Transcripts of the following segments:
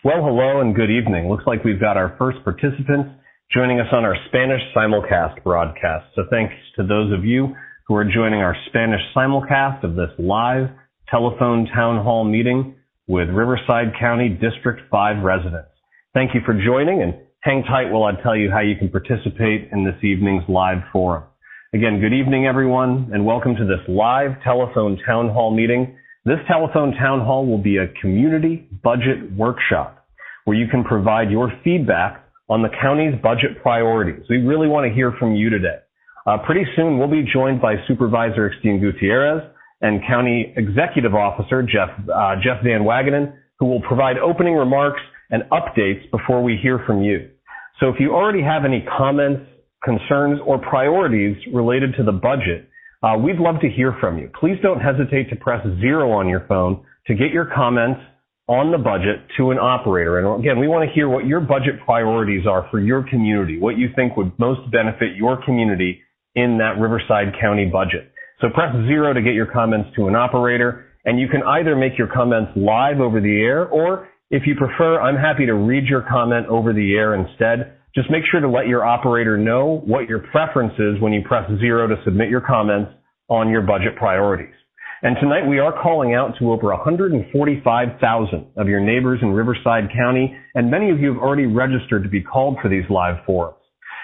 Well, hello and good evening. Looks like we've got our first participants joining us on our Spanish simulcast broadcast. So thanks to those of you who are joining our Spanish simulcast of this live telephone town hall meeting with Riverside County District 5 residents. Thank you for joining, and hang tight while I tell you how you can participate in this evening's live forum. Again, good evening, everyone, and welcome to this live telephone town hall meeting. This telephone town hall will be a community budget workshop where you can provide your feedback on the county's budget priorities. We really want to hear from you today. Pretty soon we'll be joined by Supervisor Ixtien Gutierrez and County Executive Officer Jeff Van Wagenen, who will provide opening remarks and updates before we hear from you. So if you already have any comments, concerns, or priorities related to the budget, we'd love to hear from you. Please don't hesitate to press 0 on your phone to get your comments on the budget to an operator. And again, we want to hear what your budget priorities are for your community, what you think would most benefit your community in that Riverside County budget. So press 0 to get your comments to an operator, and you can either make your comments live over the air, or if you prefer, I'm happy to read your comment over the air instead. Just make sure to let your operator know what your preference is when you press 0 to submit your comments on your budget priorities. And tonight we are calling out to over 145,000 of your neighbors in Riverside County, and many of you have already registered to be called for these live forums.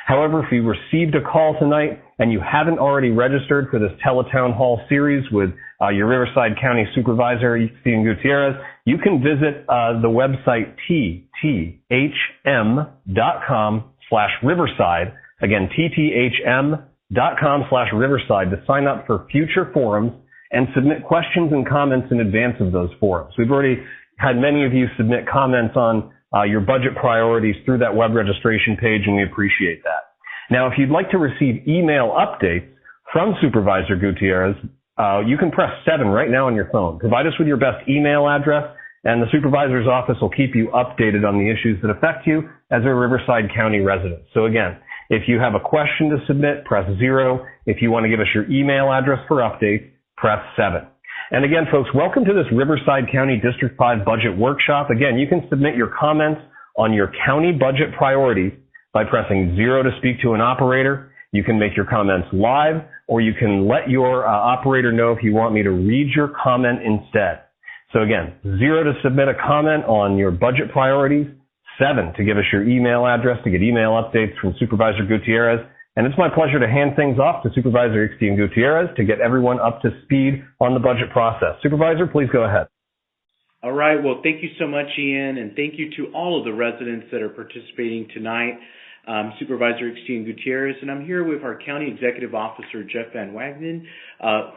However, if you received a call tonight and you haven't already registered for this Teletown Hall series with your Riverside County Supervisor, Ixtien Gutierrez, you can visit the website tthm.com/Riverside. Again, tthm.com/Riverside to sign up for future forums and submit questions and comments in advance of those forums. We've already had many of you submit comments on your budget priorities through that web registration page, and we appreciate that. Now, if you'd like to receive email updates from Supervisor Gutierrez, you can press 7 right now on your phone. Provide us with your best email address, and the supervisor's office will keep you updated on the issues that affect you as a Riverside County resident. So again, if you have a question to submit, press 0. If you want to give us your email address for updates, press 7. And again, folks, welcome to this Riverside County District 5 budget workshop. Again, you can submit your comments on your county budget priorities by pressing 0 to speak to an operator. You can make your comments live, or you can let your operator know if you want me to read your comment instead. So again, 0 to submit a comment on your budget priorities, 7 to give us your email address to get email updates from Supervisor Gutierrez. And it's my pleasure to hand things off to Supervisor Ixtien Gutierrez to get everyone up to speed on the budget process. Supervisor, please go ahead. All right. Well, thank you so much, Ian, and thank you to all of the residents that are participating tonight. Supervisor Ixtien Gutierrez, and I'm here with our County Executive Officer, Jeff Van Wagenen,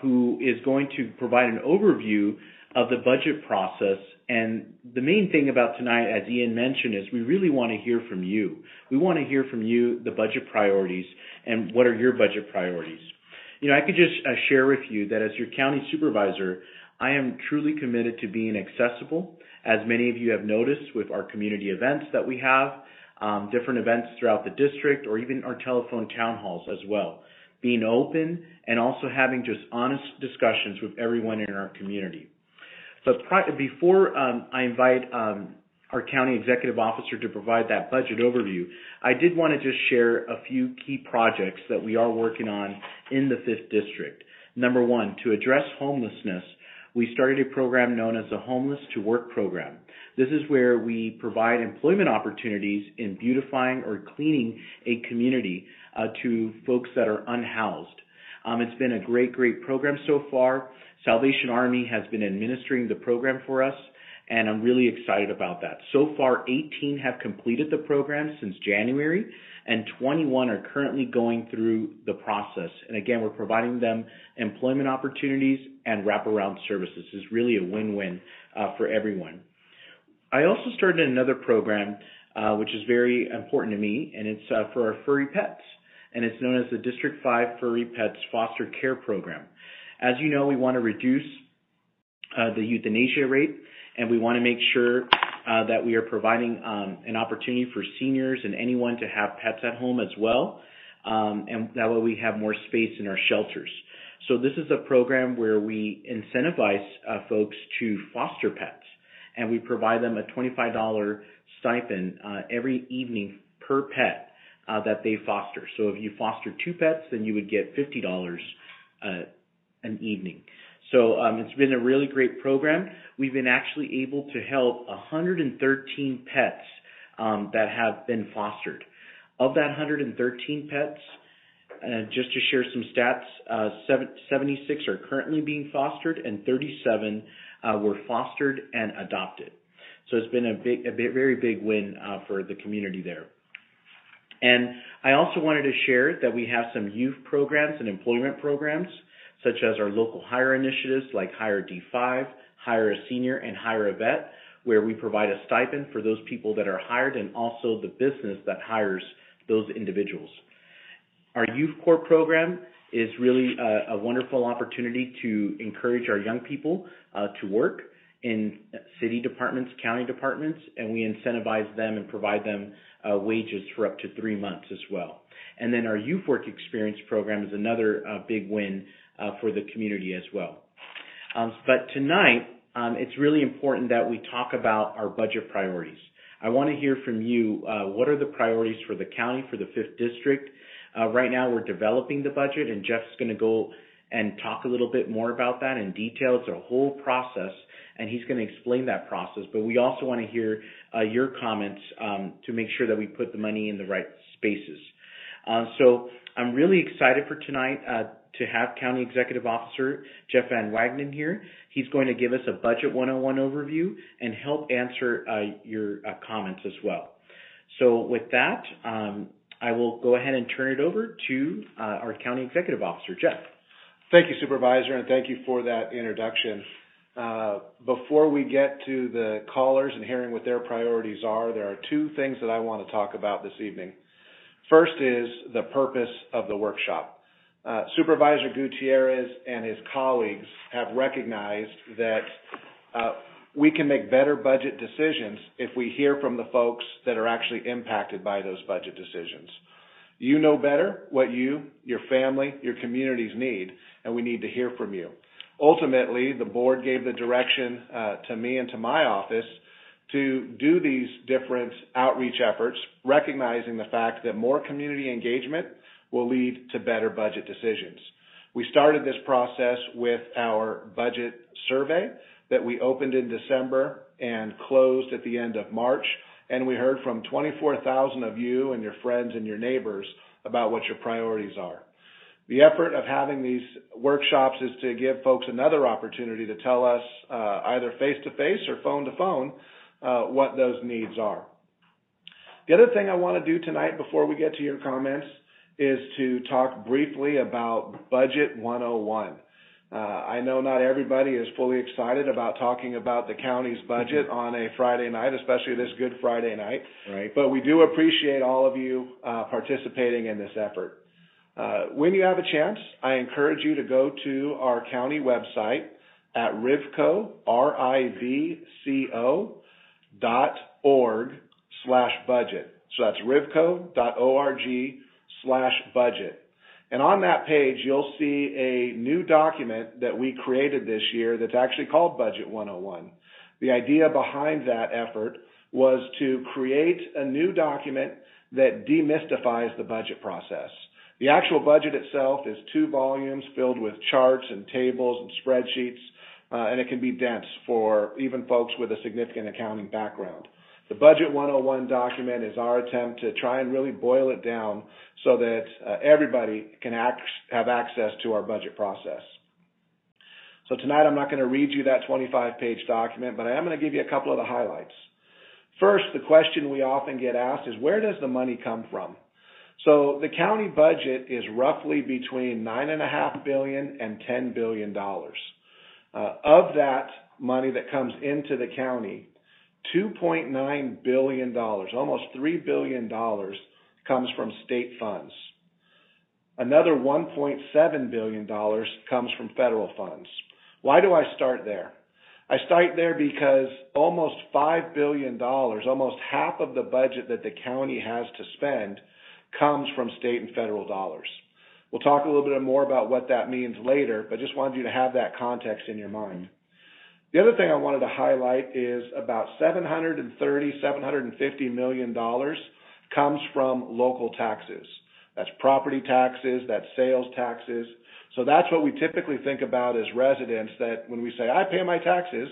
who is going to provide an overview of the budget process. And the main thing about tonight, as Ian mentioned, is we really want to hear from you. We want to hear from you the budget priorities and what are your budget priorities. You know, I could just share with you that as your county supervisor, I am truly committed to being accessible, as many of you have noticed with our community events that we have, different events throughout the district, or even our telephone town halls as well. Being open and also having just honest discussions with everyone in our community. But before I invite our County Executive Officer to provide that budget overview, I did want to just share a few key projects that we are working on in the 5th District. Number 1, to address homelessness, we started a program known as the Homeless to Work program. This is where we provide employment opportunities in beautifying or cleaning a community to folks that are unhoused. It's been a great program so far. Salvation Army has been administering the program for us, and I'm really excited about that. So far, 18 have completed the program since January, and 21 are currently going through the process. And again, we're providing them employment opportunities and wraparound services. It's really a win-win for everyone. I also started another program, which is very important to me, and it's for our furry pets. And it's known as the District 5 Furry Pets Foster Care Program. As you know, we want to reduce the euthanasia rate, and we want to make sure that we are providing an opportunity for seniors and anyone to have pets at home as well, and that way we have more space in our shelters. So this is a program where we incentivize folks to foster pets. and we provide them a $25 stipend every evening per pet that they foster. So if you foster 2 pets, then you would get $50 an evening. So it's been a really great program. We've been actually able to help 113 pets that have been fostered. Of that 113 pets, just to share some stats, 76 are currently being fostered and 37 were fostered and adopted. So it's been a very big win for the community there. And I also wanted to share that we have some youth programs and employment programs, such as our local hire initiatives like Hire D5, Hire a Senior, and Hire a Vet, where we provide a stipend for those people that are hired and also the business that hires those individuals. Our Youth Corps program is really a wonderful opportunity to encourage our young people to work in city departments, county departments, and we incentivize them and provide them wages for up to 3 months as well. And then our Youth Work Experience program is another big win for the community as well. But tonight, it's really important that we talk about our budget priorities. I want to hear from you, what are the priorities for the county, for the 5th District? Right now, we're developing the budget, and Jeff's going to go and talk a little bit more about that in detail. It's a whole process, and he's going to explain that process. But we also want to hear your comments to make sure that we put the money in the right spaces. So I'm really excited for tonight to have County Executive Officer Jeff Van Wagenen here. He's going to give us a Budget 101 overview and help answer your comments as well. So with that, I will go ahead and turn it over to our County Executive Officer, Jeff. Thank you, Supervisor, and thank you for that introduction. Before we get to the callers and hearing what their priorities are, there are 2 things that I want to talk about this evening. First is the purpose of the workshop. Supervisor Gutierrez and his colleagues have recognized that we can make better budget decisions if we hear from the folks that are actually impacted by those budget decisions. You know better what you, your family, your communities need, and we need to hear from you. Ultimately, the board gave the direction to me and to my office to do these different outreach efforts, recognizing the fact that more community engagement will lead to better budget decisions. We started this process with our budget survey that we opened in December and closed at the end of March, and we heard from 24,000 of you and your friends and your neighbors about what your priorities are. The effort of having these workshops is to give folks another opportunity to tell us either face-to-face or phone-to-phone what those needs are. The other thing I want to do tonight before we get to your comments is to talk briefly about Budget 101. I know not everybody is fully excited about talking about the county's budget on a Friday night, especially this Good Friday night. Right. But we do appreciate all of you participating in this effort. When you have a chance, I encourage you to go to our county website at rivco, rivco.org/budget. So that's rivco.org/budget. And on that page, you'll see a new document that we created this year that's actually called Budget 101. The idea behind that effort was to create a new document that demystifies the budget process. The actual budget itself is 2 volumes filled with charts and tables and spreadsheets, and it can be dense for even folks with a significant accounting background. The Budget 101 document is our attempt to try and really boil it down so that everybody can have access to our budget process. So tonight I'm not going to read you that 25-page document, but I am going to give you a couple of the highlights. First, the question we often get asked is, where does the money come from? So the county budget is roughly between $9.5 billion and $10 billion. Of that money that comes into the county, $2.9 billion, almost $3 billion, comes from state funds. Another $1.7 billion comes from federal funds. Why do I start there? I start there because almost $5 billion, almost half of the budget that the county has to spend, comes from state and federal dollars. We'll talk a little bit more about what that means later, but just wanted you to have that context in your mind. The other thing I wanted to highlight is about $750 million comes from local taxes. That's property taxes, that's sales taxes. So that's what we typically think about as residents, that when we say, I pay my taxes,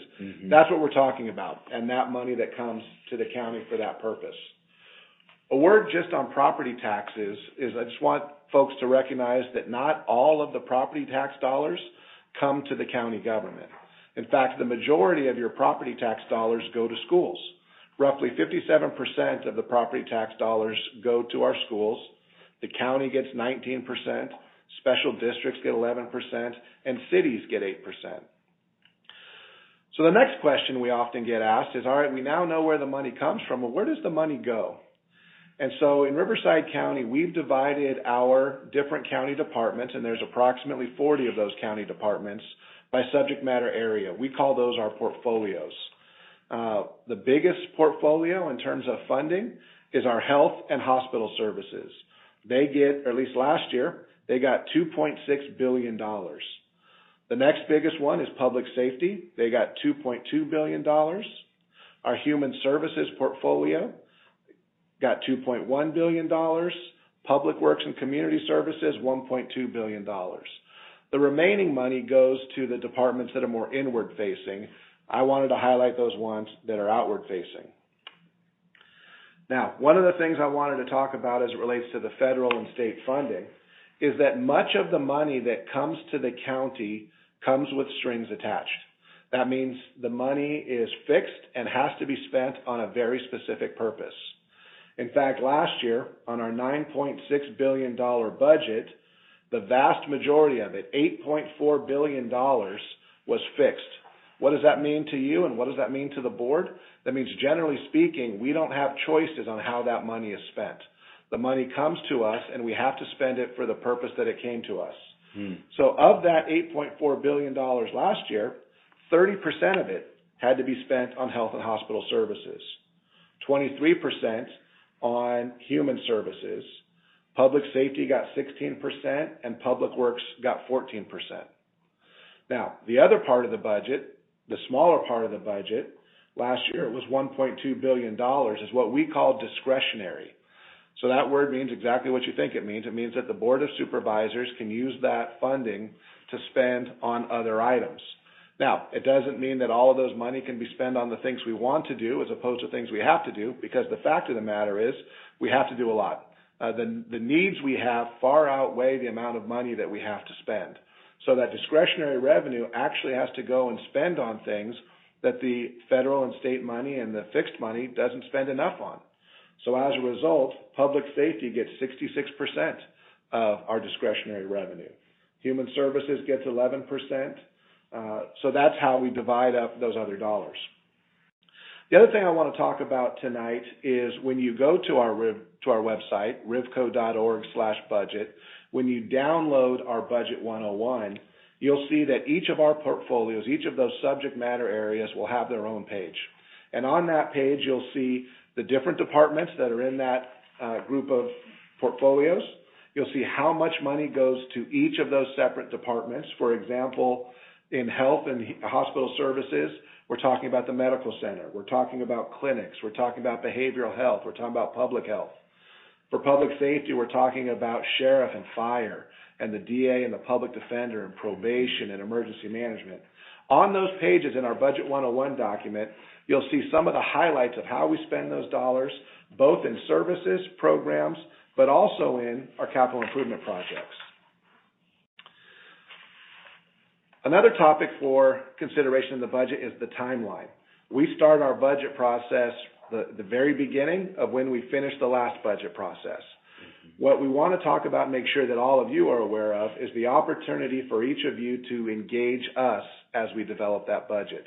that's what we're talking about, and that money that comes to the county for that purpose. A word just on property taxes is I just want folks to recognize that not all of the property tax dollars come to the county government. In fact, the majority of your property tax dollars go to schools. Roughly 57% of the property tax dollars go to our schools. The county gets 19%, special districts get 11%, and cities get 8%. So the next question we often get asked is, all right, we now know where the money comes from, but where does the money go? And so in Riverside County, we've divided our different county departments, and there's approximately 40 of those county departments, by subject matter area. We call those our portfolios. The biggest portfolio in terms of funding is our health and hospital services. They get, or at least last year, they got $2.6 billion. The next biggest one is public safety. They got $2.2 billion. Our human services portfolio got $2.1 billion. Public works and community services, $1.2 billion. The remaining money goes to the departments that are more inward facing. I wanted to highlight those ones that are outward facing. Now, one of the things I wanted to talk about as it relates to the federal and state funding is that much of the money that comes to the county comes with strings attached. That means the money is fixed and has to be spent on a very specific purpose. In fact, last year, on our $9.6 billion budget, the vast majority of it, $8.4 billion, was fixed. What does that mean to you, and what does that mean to the board? That means, generally speaking, we don't have choices on how that money is spent. The money comes to us, and we have to spend it for the purpose that it came to us. So of that $8.4 billion last year, 30% of it had to be spent on health and hospital services, 23% on human services, public safety got 16%, and public works got 14%. Now, the other part of the budget, the smaller part of the budget, last year it was $1.2 billion, is what we call discretionary. So that word means exactly what you think it means. It means that the Board of Supervisors can use that funding to spend on other items. Now, it doesn't mean that all of those money can be spent on the things we want to do as opposed to things we have to do, because the fact of the matter is we have to do a lot. The needs we have far outweigh the amount of money that we have to spend. So that discretionary revenue actually has to go and spend on things that the federal and state money and the fixed money doesn't spend enough on. So as a result, public safety gets 66% of our discretionary revenue. Human services gets 11%. So that's how we divide up those other dollars. The other thing I want to talk about tonight is when you go to our website, rivco.org/budget, when you download our Budget 101, you'll see that each of our portfolios, each of those subject matter areas will have their own page. And on that page, you'll see the different departments that are in that group of portfolios. You'll see how much money goes to each of those separate departments. For example, in health and hospital services, we're talking about the medical center. We're talking about clinics. We're talking about behavioral health. We're talking about public health. For public safety, we're talking about sheriff and fire and the DA and the public defender and probation and emergency management. On those pages in our Budget 101 document, you'll see some of the highlights of how we spend those dollars, both in services, programs, but also in our capital improvement projects. Another topic for consideration in the budget is the timeline. We start our budget process the very beginning of when we finish the last budget process. What we want to talk about and make sure that all of you are aware of is the opportunity for each of you to engage us as we develop that budget.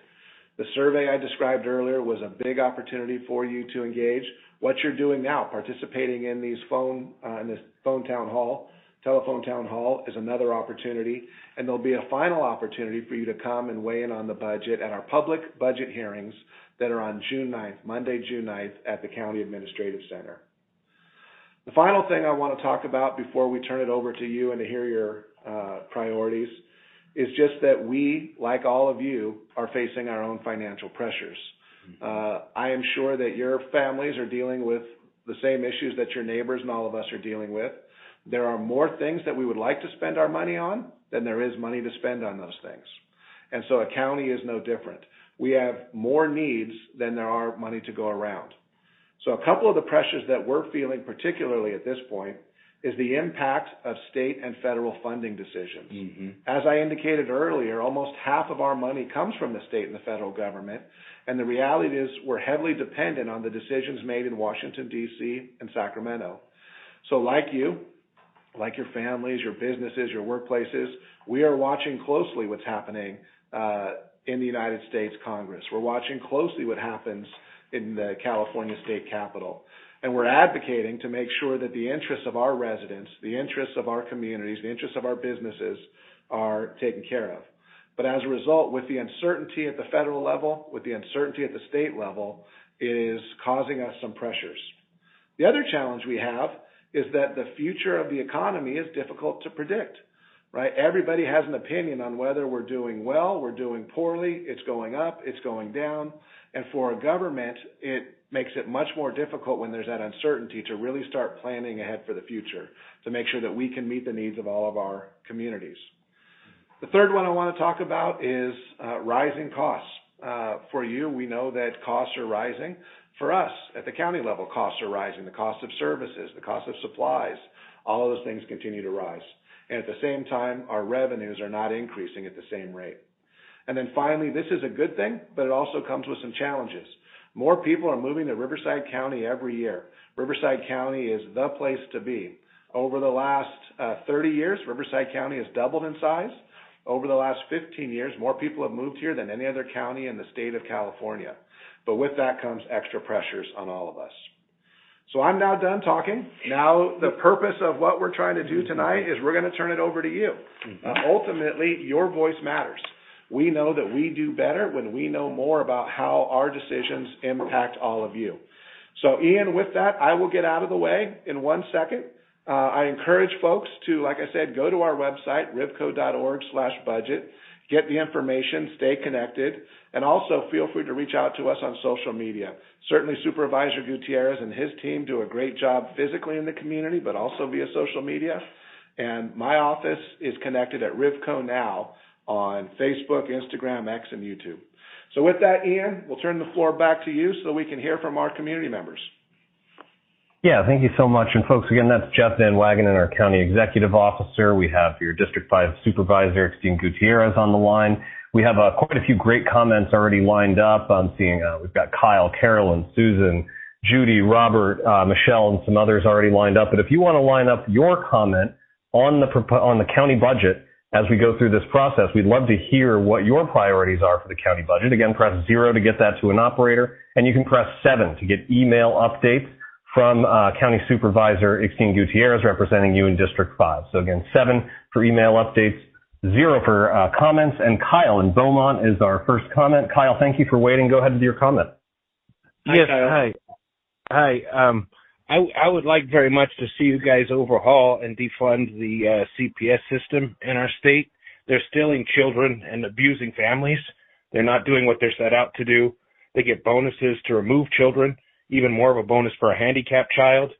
The survey I described earlier was a big opportunity for you to engage. What you're doing now, participating in these telephone town hall is another opportunity, and there'll be a final opportunity for you to come and weigh in on the budget at our public budget hearings that are on June 9th, Monday, June 9th at the County Administrative Center. The final thing I want to talk about before we turn it over to you and to hear your priorities It's just that we, like all of you, are facing our own financial pressures. I am sure that your families are dealing with the same issues that your neighbors and all of us are dealing with. There are more things that we would like to spend our money on than there is money to spend on those things. And so a county is no different. We have more needs than there are money to go around. So a couple of the pressures that we're feeling, particularly at this point, is the impact of state and federal funding decisions. As I indicated earlier, almost half of our money comes from the state and the federal government, and the reality is we're heavily dependent on the decisions made in Washington, D.C. and Sacramento. So like you, like your families, your businesses, your workplaces, we are watching closely what's happening in the United States Congress. We're watching closely what happens in the California State Capitol. And we're advocating to make sure that the interests of our residents, the interests of our communities, the interests of our businesses are taken care of. But as a result, with the uncertainty at the federal level, with the uncertainty at the state level, it is causing us some pressures. The other challenge we have is that the future of the economy is difficult to predict, right? Everybody has an opinion on whether we're doing well, we're doing poorly, it's going up, it's going down. And for a government, it makes it much more difficult when there's that uncertainty to really start planning ahead for the future to make sure that we can meet the needs of all of our communities. The third one I want to talk about is rising costs. For you, we know that costs are rising. For us, at the county level, costs are rising. The cost of services, the cost of supplies, all of those things continue to rise. And at the same time, our revenues are not increasing at the same rate. And then finally, this is a good thing, but it also comes with some challenges. More people are moving to Riverside County every year. Riverside County is the place to be. Over the last 30 years, Riverside County has doubled in size. Over the last 15 years, more people have moved here than any other county in the state of California. But with that comes extra pressures on all of us. So I'm now done talking. Now the purpose of what we're trying to do tonight is we're going to turn it over to you. Ultimately, your voice matters. We know that we do better when we know more about how our decisions impact all of you. So Ian, with that, I will get out of the way in 1 second. I encourage folks to, like I said, go to our website, rivco.org/budget, get the information, stay connected, and also feel free to reach out to us on social media. Certainly Supervisor Gutierrez and his team do a great job physically in the community, but also via social media. And my office is connected at Rivco Now on Facebook, Instagram, X, and YouTube. So with that, Ian, we'll turn the floor back to you so we can hear from our community members. Yeah, thank you so much. And folks, again, that's Jeff Van Wagenen, our County Executive Officer. We have your District 5 Supervisor, Christine Gutierrez, on the line. We have quite a few great comments already lined up. I'm seeing we've got Kyle, Carolyn, Susan, Judy, Robert, Michelle, and some others already lined up. But if you want to line up your comment on the county budget as we go through this process, we'd love to hear what your priorities are for the county budget. Again, press 0 to get that to an operator, and you can press 7 to get email updates from County Supervisor Christine Gutierrez representing you in District 5. So again, 7 for email updates, 0 for comments, and Kyle in Beaumont is our first comment. Kyle, thank you for waiting. Go ahead with your comment. Yes, hi. Hi. I would like very much to see you guys overhaul and defund the CPS system in our state. They're stealing children and abusing families. They're not doing what they're set out to do. They get bonuses to remove children, even more of a bonus for a handicapped child.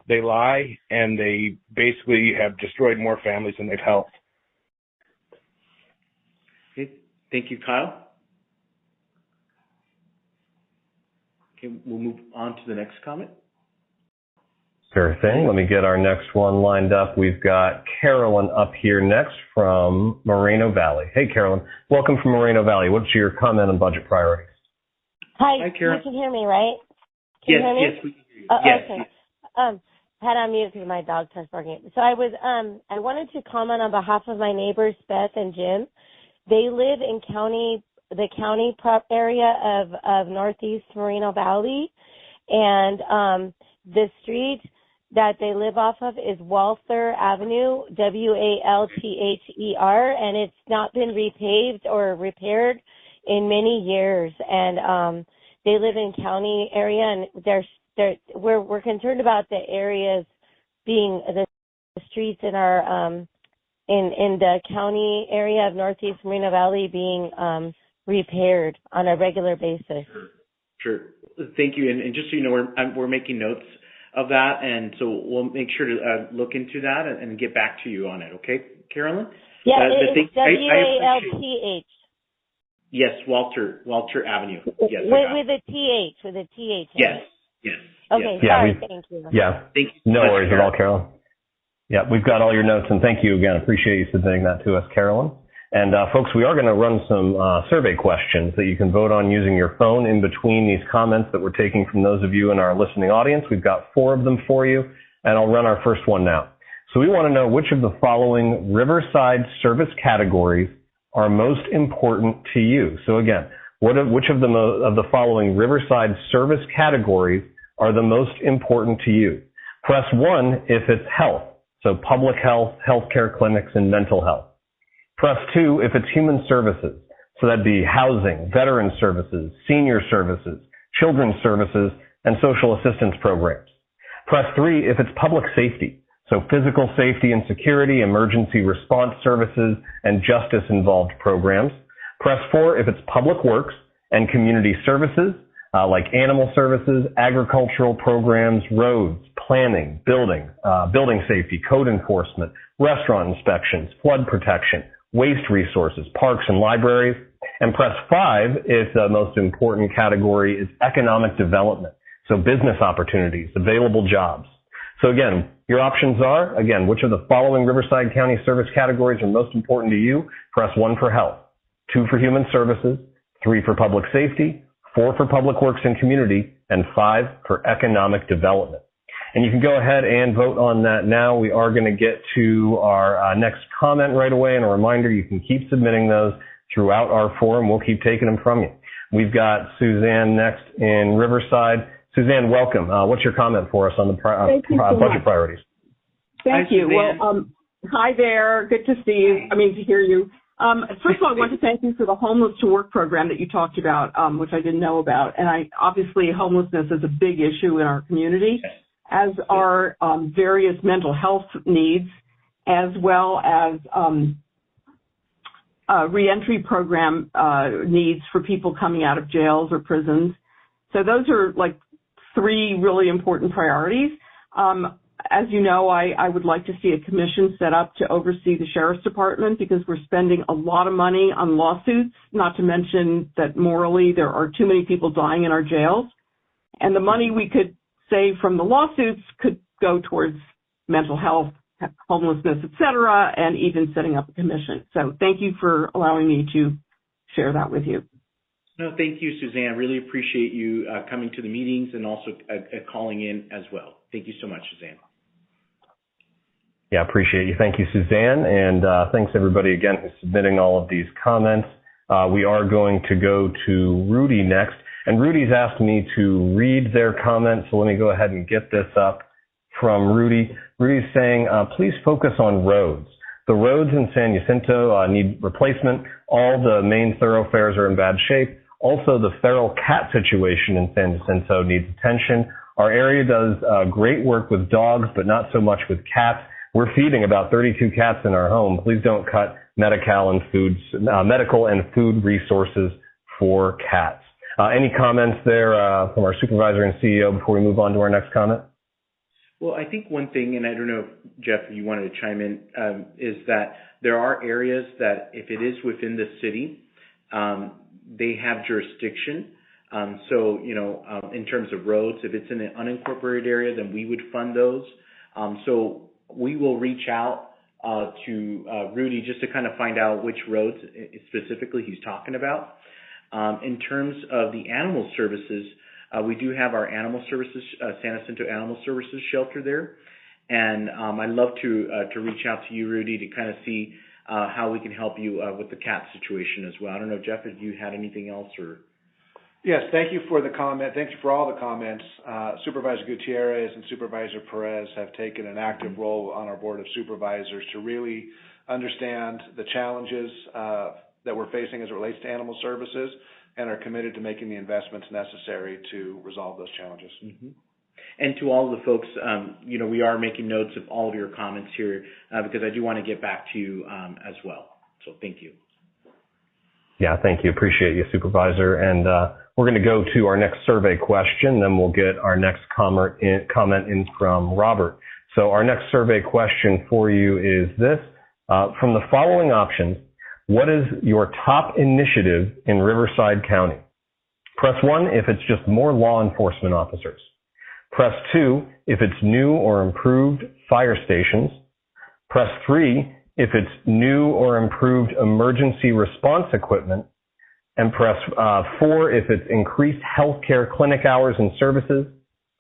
They lie, and they basically have destroyed more families than they've helped. Okay. Thank you, Kyle. Okay, we'll move on to the next comment. Sure thing. Let me get our next one lined up. We've got Carolyn up here next from Moreno Valley. Hey, Carolyn. Welcome from Moreno Valley. What's your comment on budget priorities? Hi, Carol. you can hear me, right? Can you hear me? Yes, we can hear you. Yes, okay. yes. Had on mute because my dog starts barking. So I wanted to comment on behalf of my neighbors, Beth and Jim. They live in the county prep area of Northeast Moreno Valley, and the street that they live off of is Walther Avenue, Walther, and it's not been repaved or repaired in many years. And they live in county area, and we're concerned about the areas being the streets in our in the county area of Northeast Moreno Valley being repaired on a regular basis. Sure. Thank you. And just so you know, we're making notes of that, and so we'll make sure to look into that and get back to you on it. Okay, Carolyn? Yeah, it's WALPH. Yes, Walter Avenue. Yes. With a TH. Yes. Yes. Okay. Yes. Sorry. Thank you. Yeah. Thank you. No worries at all, Carolyn. Yeah, we've got all your notes, and thank you again. Appreciate you submitting that to us, Carolyn. And folks, we are going to run some survey questions that you can vote on using your phone in between these comments that we're taking from those of you in our listening audience. We've got 4 of them for you, and I'll run our first one now. So we want to know which of the following Riverside service categories are most important to you. So again, which of the following Riverside service categories are the most important to you? Press 1 if it's health, so public health, healthcare clinics, and mental health. Press 2 if it's human services, so that'd be housing, veteran services, senior services, children's services, and social assistance programs. Press 3 if it's public safety, so physical safety and security, emergency response services, and justice-involved programs. Press 4 if it's public works and community services, like animal services, agricultural programs, roads, planning, building safety, code enforcement, restaurant inspections, flood protection, waste resources, parks and libraries. And press 5 if the most important category is economic development, so business opportunities, available jobs. So again, your options are, again, which of the following Riverside County service categories are most important to you? Press 1 for health, 2 for human services, 3 for public safety, 4 for public works and community, and 5 for economic development. And you can go ahead and vote on that now. We are going to get to our next comment right away. And a reminder, you can keep submitting those throughout our forum. We'll keep taking them from you. We've got Suzanne next in Riverside. Suzanne, welcome. What's your comment for us on the budget priorities? Thank you. Well, hi there. Good to see you. To hear you. First of all, I want to thank you for the Homeless to Work program that you talked about, which I didn't know about. And obviously homelessness is a big issue in our community, as are various mental health needs, as well as reentry program needs for people coming out of jails or prisons. So those are like 3 really important priorities. As you know, I would like to see a commission set up to oversee the Sheriff's Department because we're spending a lot of money on lawsuits, not to mention that morally there are too many people dying in our jails. And the money we could save from the lawsuits could go towards mental health, homelessness, et cetera, and even setting up a commission. So thank you for allowing me to share that with you. No, thank you, Suzanne. Really appreciate you coming to the meetings and also calling in as well. Thank you so much, Suzanne. Yeah, appreciate you. Thank you, Suzanne. And thanks, everybody, again, for submitting all of these comments. We are going to go to Rudy next. And Rudy's asked me to read their comments, so let me go ahead and get this up from Rudy. Rudy's saying, please focus on roads. The roads in San Jacinto need replacement. All the main thoroughfares are in bad shape. Also, the feral cat situation in San Jacinto needs attention. Our area does great work with dogs, but not so much with cats. We're feeding about 32 cats in our home. Please don't cut medical and food resources for cats. Any comments there from our supervisor and CEO before we move on to our next comment? Well, I think one thing, and I don't know, Jeff, if you wanted to chime in, is that there are areas that if it is within the city, they have jurisdiction. So, in terms of roads, if it's in an unincorporated area, then we would fund those. So we will reach out to Rudy just to kind of find out which roads specifically he's talking about. In terms of the animal services, we do have our animal services, San Jacinto Animal Services Shelter there. And I'd love to reach out to you, Rudy, to kind of see how we can help you with the cat situation as well. I don't know, Jeff, if you had anything else or... Yes, thank you for the comment. Thank you for all the comments. Supervisor Gutierrez and Supervisor Perez have taken an active role on our Board of Supervisors to really understand the challenges that we're facing as it relates to animal services and are committed to making the investments necessary to resolve those challenges. Mm-hmm. And to all of the folks, we are making notes of all of your comments here because I do want to get back to you as well. So thank you. Yeah, thank you. Appreciate you, Supervisor. And we're going to go to our next survey question, then we'll get our next comment in from Robert. So our next survey question for you is this. From the following options, what is your top initiative in Riverside County? Press 1 if it's just more law enforcement officers. Press 2 if it's new or improved fire stations. Press 3 if it's new or improved emergency response equipment. And press 4 if it's increased healthcare clinic hours and services.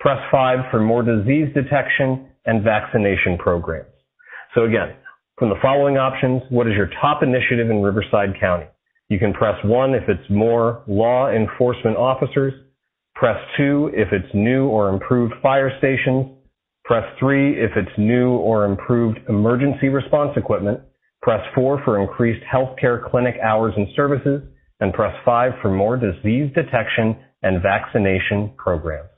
Press 5 for more disease detection and vaccination programs. So again, from the following options, what is your top initiative in Riverside County? You can press 1 if it's more law enforcement officers. Press 2 if it's new or improved fire stations. Press 3 if it's new or improved emergency response equipment. Press 4 for increased healthcare clinic hours and services. And press 5 for more disease detection and vaccination programs.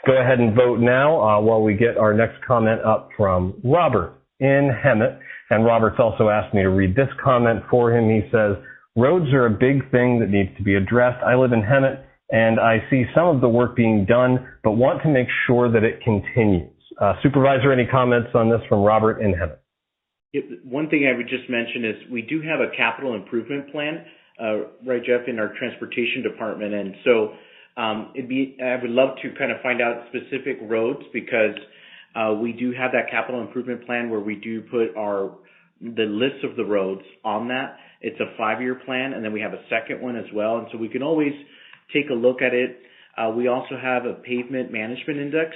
Go ahead and vote now while we get our next comment up from Robert in Hemet. And Robert's also asked me to read this comment for him. He says, roads are a big thing that needs to be addressed. I live in Hemet and I see some of the work being done, but want to make sure that it continues. Supervisor, any comments on this from Robert in Hemet? One thing I would just mention is we do have a capital improvement plan, right, Jeff, in our transportation department. And so I would love to kind of find out specific roads because we do have that capital improvement plan where we do put the list of the roads on that. It's a 5-year plan, and then we have a second one as well. And so we can always take a look at it. We also have a pavement management index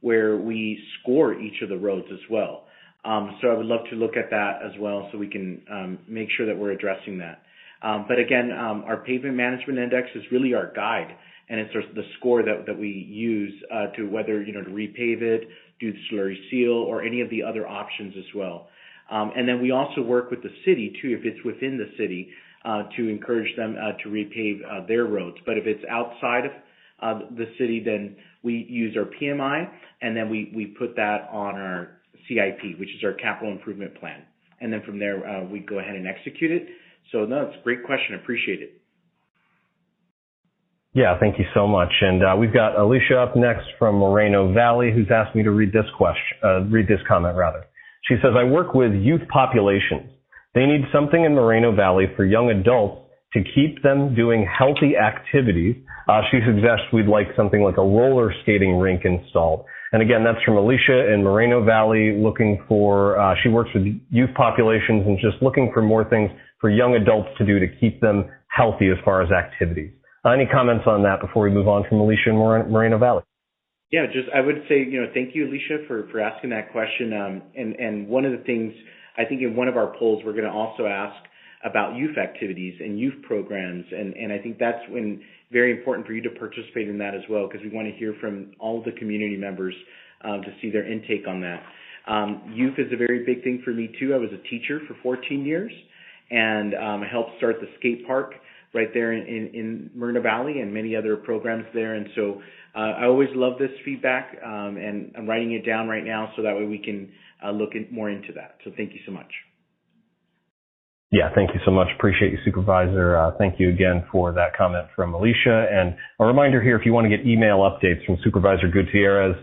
where we score each of the roads as well. So I would love to look at that as well so we can make sure that we're addressing that. But again, our pavement management index is really our guide, and it's the score that we use to whether, to repave it, do the slurry seal, or any of the other options as well. And then we also work with the city, too, if it's within the city, to encourage them to repave their roads. But if it's outside of the city, then we use our PMI, and then we put that on our CIP, which is our capital improvement plan. And then from there, we go ahead and execute it. So, no, it's a great question. Appreciate it. Yeah, thank you so much. And we've got Alicia up next from Moreno Valley, who's asked me to read this comment. She says, I work with youth populations. They need something in Moreno Valley for young adults to keep them doing healthy activities. She suggests we'd like something like a roller skating rink installed. And again, that's from Alicia in Moreno Valley, looking for, she works with youth populations and just looking for more things for young adults to do to keep them healthy as far as activities. Any comments on that before we move on from Alicia in Moreno Valley? Yeah, I would say, thank you, Alicia, for asking that question. And one of the things, I think in one of our polls, we're going to also ask about youth activities and youth programs. And I think that's very important for you to participate in that as well, because we want to hear from all of the community members to see their intake on that. Youth is a very big thing for me, too. I was a teacher for 14 years and I helped start the skate park right there in Moreno Valley and many other programs there. And so I always love this feedback, and I'm writing it down right now so that way we can look more into that. So thank you so much. Yeah, thank you so much. Appreciate you, Supervisor. Thank you again for that comment from Alicia. And a reminder here, if you want to get email updates from Supervisor Gutierrez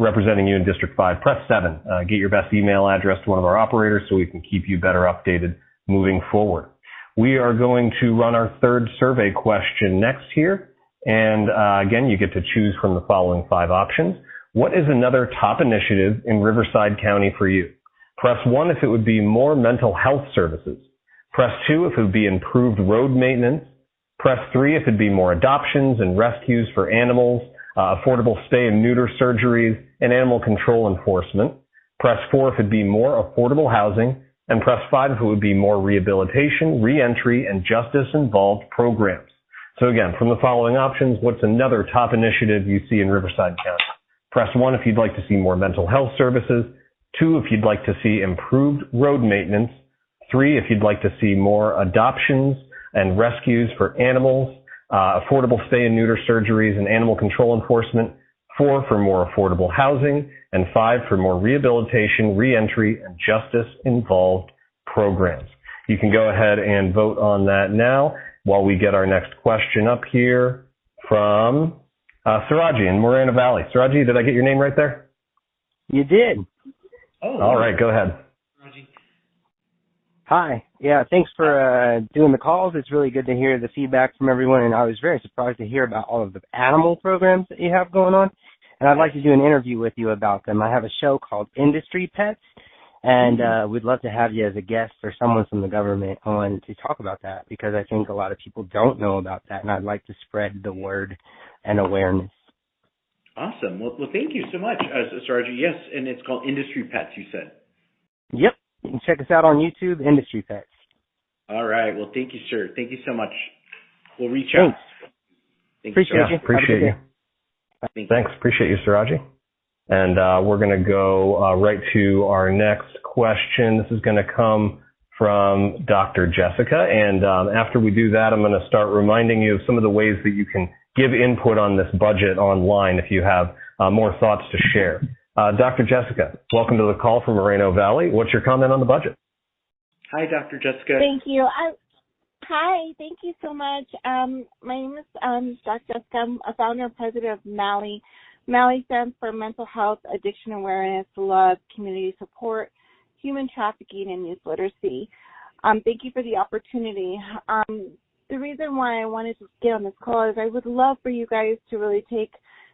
representing you in District 5, press 7. Get your best email address to one of our operators so we can keep you better updated moving forward. We are going to run our third survey question next here. And again, you get to choose from the following 5 options. What is another top initiative in Riverside County for you? Press 1 if it would be more mental health services. Press 2 if it would be improved road maintenance. Press 3 if it would be more adoptions and rescues for animals, affordable spay and neuter surgeries, and animal control enforcement. Press 4 if it would be more affordable housing. And press 5 if it would be more rehabilitation, reentry, and justice-involved programs. So again, from the following options, what's another top initiative you see in Riverside County? Press 1 if you'd like to see more mental health services. 2 if you'd like to see improved road maintenance. 3 if you'd like to see more adoptions and rescues for animals, affordable spay and neuter surgeries, and animal control enforcement. 4 for more affordable housing, and 5 for more rehabilitation, reentry, and justice-involved programs. You can go ahead and vote on that now while we get our next question up here from Siraji in Moreno Valley. Siraji, did I get your name right there? You did. Oh. All right, go ahead. Siraji. Hi. Yeah, thanks for doing the calls. It's really good to hear the feedback from everyone, and I was very surprised to hear about all of the animal programs that you have going on. And I'd like to do an interview with you about them. I have a show called Industry Pets, and we'd love to have you as a guest or someone from the government on to talk about that, because I think a lot of people don't know about that, and I'd like to spread the word and awareness. Awesome. Well, thank you so much, Siraji. Yes, and it's called Industry Pets, you said. Yep. You can check us out on YouTube, Industry Pets. All right. Well, thank you, sir. Thank you so much. We'll reach out. Thanks. Appreciate you. Appreciate you. Thanks. Appreciate you, Siraji. And we're going to go right to our next question. This is going to come from Dr. Jessica. And after we do that, I'm going to start reminding you of some of the ways that you can give input on this budget online if you have more thoughts to share. Dr. Jessica, welcome to the call from Moreno Valley. What's your comment on the budget? Hi, Dr. Jessica. Thank you. Hi, thank you so much. My name is Dr. Jessica. I'm a founder and president of MALI. MALI stands for Mental Health, Addiction Awareness, Love, Community Support, Human Trafficking, and Youth Literacy. Thank you for the opportunity. The reason why I wanted to get on this call is I would love for you guys to really take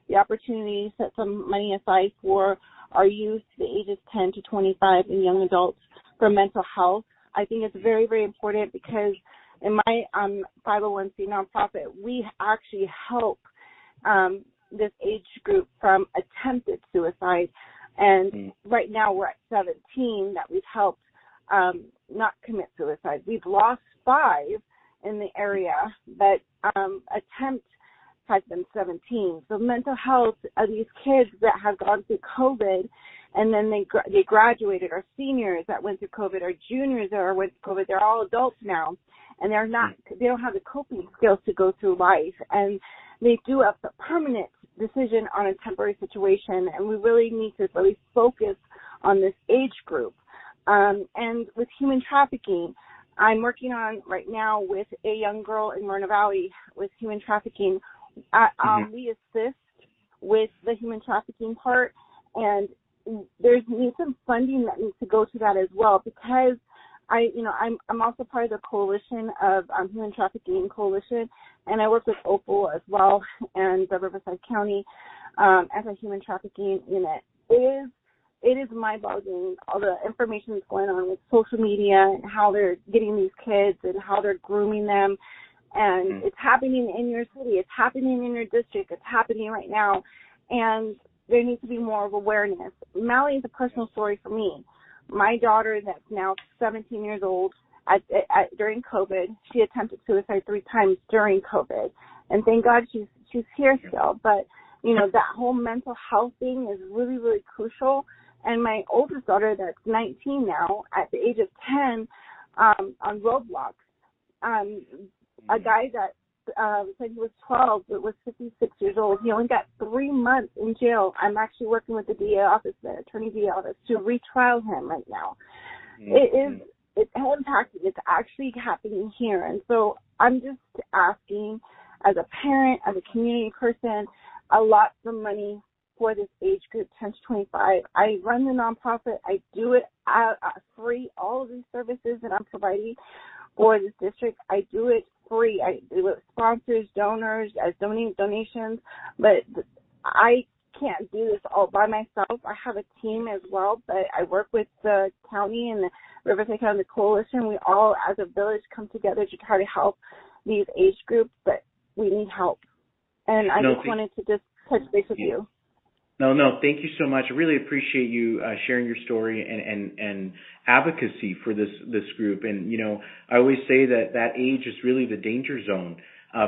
the opportunity to set some money aside for our youth, the ages 10 to 25, and young adults for mental health. I think it's very, very important because in my 501c nonprofit, we actually help this age group from attempted suicide. And right now we're at 17 that we've helped not commit suicide. We've lost 5 in the area, but attempt has been 17. So mental health of these kids that have gone through COVID, and then they graduated, our seniors that went through COVID, our juniors that went through COVID, they're all adults now, and they don't have the coping skills to go through life, and they do a permanent decision on a temporary situation, and we really need to really focus on this age group. And with human trafficking, I'm working on right now with a young girl in Moreno Valley with human trafficking. We assist with the human trafficking part, and there's some funding that needs to go to that as well, because I'm also part of the coalition of Human Trafficking Coalition, and I work with OPAL as well and the Riverside County Anti-Human Trafficking Unit. It is mind-boggling, all the information that's going on with social media and how they're getting these kids and how they're grooming them. And it's happening in your city. It's happening in your district. It's happening right now. And there needs to be more of awareness. MALI is a personal story for me. My daughter that's now 17 years old, during COVID, she attempted suicide 3 times during COVID. And thank God she's here still. But, that whole mental health thing is really, really crucial. And my oldest daughter that's 19 now, at the age of 10, on Roblox, a guy that said he was 12 but was 56 years old. He only got 3 months in jail. I'm actually working with the DA office, the Attorney DA office, to retrial him right now. It's impacting. It's actually happening here. And so I'm just asking, as a parent, as a community person, allot some money for this age group, 10 to 25. I run the nonprofit. I do it free. All of these services that I'm providing for this district, I do it free. I do it with sponsors, donors, as donations, but I can't do this all by myself. I have a team as well, but I work with the county and the Riverside County Coalition. We all, as a village, come together to try to help these age groups, but we need help. And I just wanted to just touch base with you. No, thank you so much. I really appreciate you sharing your story and advocacy for this group. And, I always say that age is really the danger zone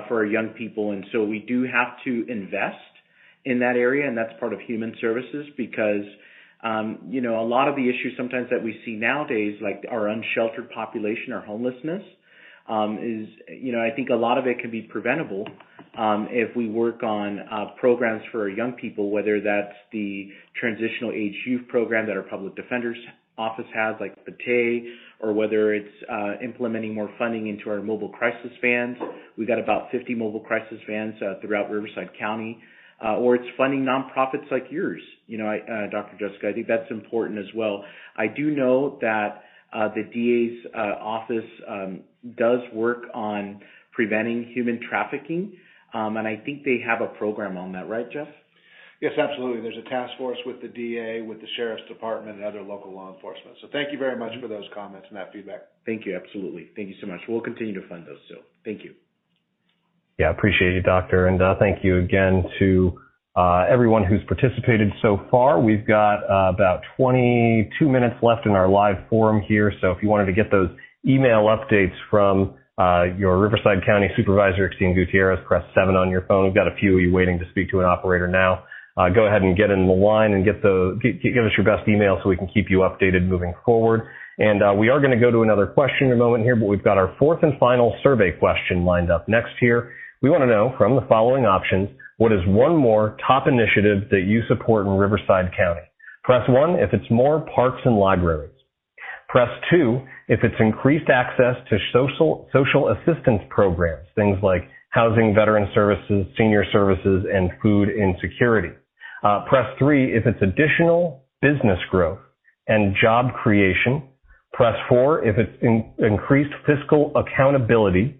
for our young people. And so we do have to invest in that area, and that's part of human services because, a lot of the issues sometimes that we see nowadays, like our unsheltered population, our homelessness, is, I think a lot of it can be preventable if we work on programs for our young people, whether that's the transitional age youth program that our public defender's office has, like PATE, or whether it's implementing more funding into our mobile crisis vans. We've got about 50 mobile crisis vans throughout Riverside County. Or it's funding nonprofits like yours, Dr. Jessica. I think that's important as well. I do know that the DA's office does work on preventing human trafficking, and I think they have a program on that, right, Jeff? Yes, absolutely. There's a task force with the DA, with the Sheriff's Department, and other local law enforcement. So thank you very much for those comments and that feedback. Thank you. Absolutely. Thank you so much. We'll continue to fund those still. Thank you. Yeah, appreciate you, Doctor. And thank you again to everyone who's participated so far. We've got about 22 minutes left in our live forum here. So if you wanted to get those email updates from your Riverside County Supervisor, Christine Gutierrez, press 7 on your phone. We've got a few of you waiting to speak to an operator now. Go ahead and get in the line and give us your best email so we can keep you updated moving forward. And we are going to go to another question in a moment here, but we've got our fourth and final survey question lined up next here. We want to know from the following options, what is one more top initiative that you support in Riverside County? Press 1 if it's more parks and libraries. Press 2 if it's increased access to social assistance programs, things like housing, veteran services, senior services, and food insecurity. Press 3 if it's additional business growth and job creation. Press 4 if it's increased fiscal accountability.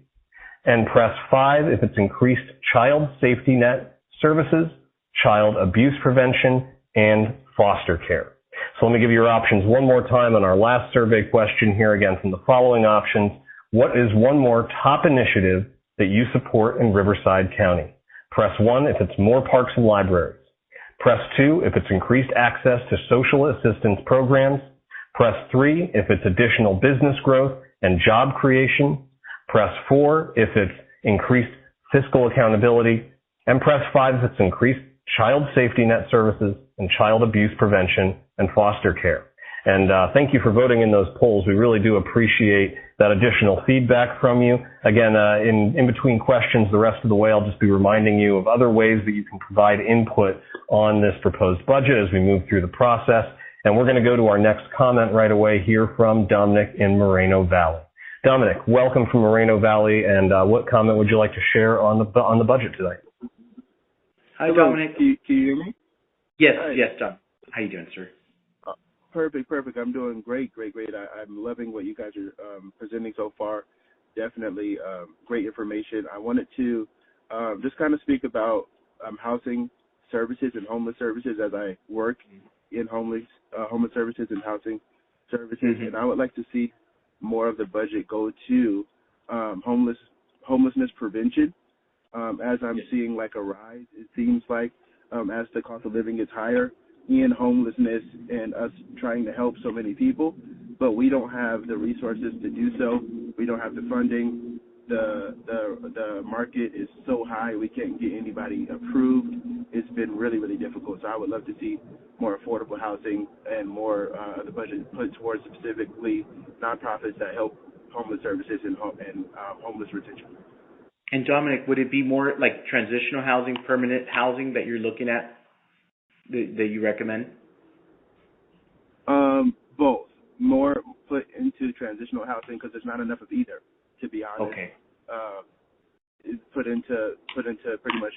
And press 5 if it's increased child safety net services, child abuse prevention, and foster care. So let me give you your options one more time on our last survey question here again from the following options. What is one more top initiative that you support in Riverside County? Press 1 if it's more parks and libraries. Press 2 if it's increased access to social assistance programs. Press 3 if it's additional business growth and job creation. Press 4 if it's increased fiscal accountability. And press 5 if it's increased child safety net services and child abuse prevention and foster care. And thank you for voting in those polls. We really do appreciate that additional feedback from you. Again, in between questions, the rest of the way, I'll just be reminding you of other ways that you can provide input on this proposed budget as we move through the process. And we're going to go to our next comment right away here from Dominic in Moreno Valley. Dominic, welcome from Moreno Valley, and what comment would you like to share on the budget tonight? Hi, Dominic. Can you hear me? Yes, yes, Dom. How you doing, sir? Perfect. I'm doing great. I'm loving what you guys are presenting so far. Definitely great information. I wanted to just kind of speak about housing services and homeless services as I work in homeless services and housing services, and I would like to see more of the budget go to homelessness prevention. As I'm seeing like a rise, it seems like as the cost of living is higher in homelessness and us trying to help so many people, but we don't have the resources to do so. We don't have the funding. The market is so high we can't get anybody approved. It's been really, really difficult. So I would love to see more affordable housing and more of the budget put towards specifically nonprofits that help homeless services and homeless retention. And Dominic, would it be more like transitional housing, permanent housing that you're looking at, that you recommend? Both. More put into transitional housing because there's not enough of either, to be honest. Okay. Put into pretty much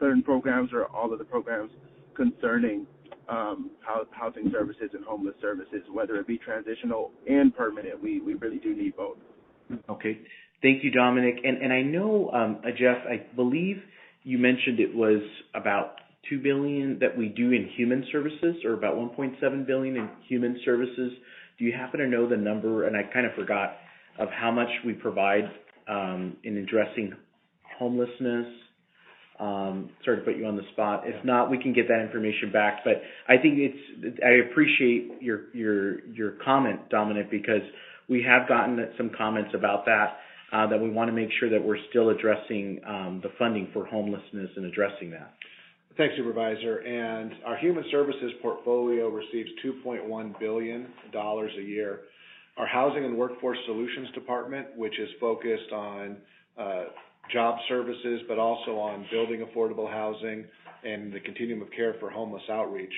certain programs or all of the programs concerning housing services and homeless services, whether it be transitional and permanent. We really do need both. Okay. Thank you, Dominic. And I know, Jeff, I believe you mentioned it was about $2 billion that we do in human services, or about $1.7 billion in human services. Do you happen to know the number? And I kind of forgot of how much we provide in addressing homelessness. Sorry to put you on the spot. If not, we can get that information back. But I think I appreciate your comment, Dominic, because we have gotten some comments about that we want to make sure that we're still addressing the funding for homelessness and addressing that. Thanks, Supervisor. And our human services portfolio receives $2.1 billion a year our Housing and Workforce Solutions Department, which is focused on job services, but also on building affordable housing and the continuum of care for homeless outreach.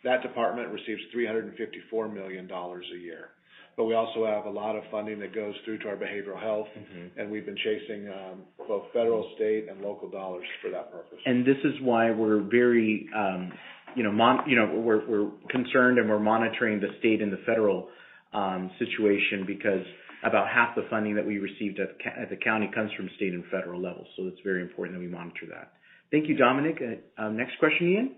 That department receives $354 million a year. But we also have a lot of funding that goes through to our behavioral health, and we've been chasing both federal, state, and local dollars for that purpose. And this is why we're very, we're concerned and we're monitoring the state and the federal situation, because about half the funding that we received at the county comes from state and federal levels. So it's very important that we monitor that. Thank you, Dominic. Next question, Ian,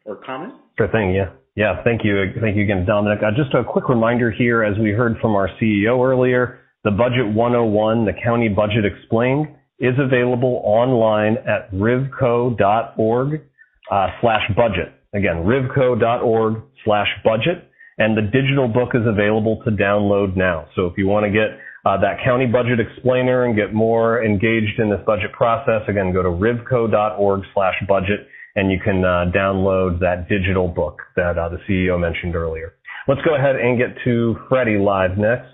or comment? Sure thing, yeah. Yeah, thank you. Thank you again, Dominic. Just a quick reminder here, as we heard from our CEO earlier, the Budget 101, the County Budget Explained, is available online at rivco.org/budget. Again, rivco.org/budget. And the digital book is available to download now. So if you want to get that county budget explainer and get more engaged in this budget process, again, go to rivco.org/budget, and you can download that digital book that the CEO mentioned earlier. Let's go ahead and get to Freddie live next.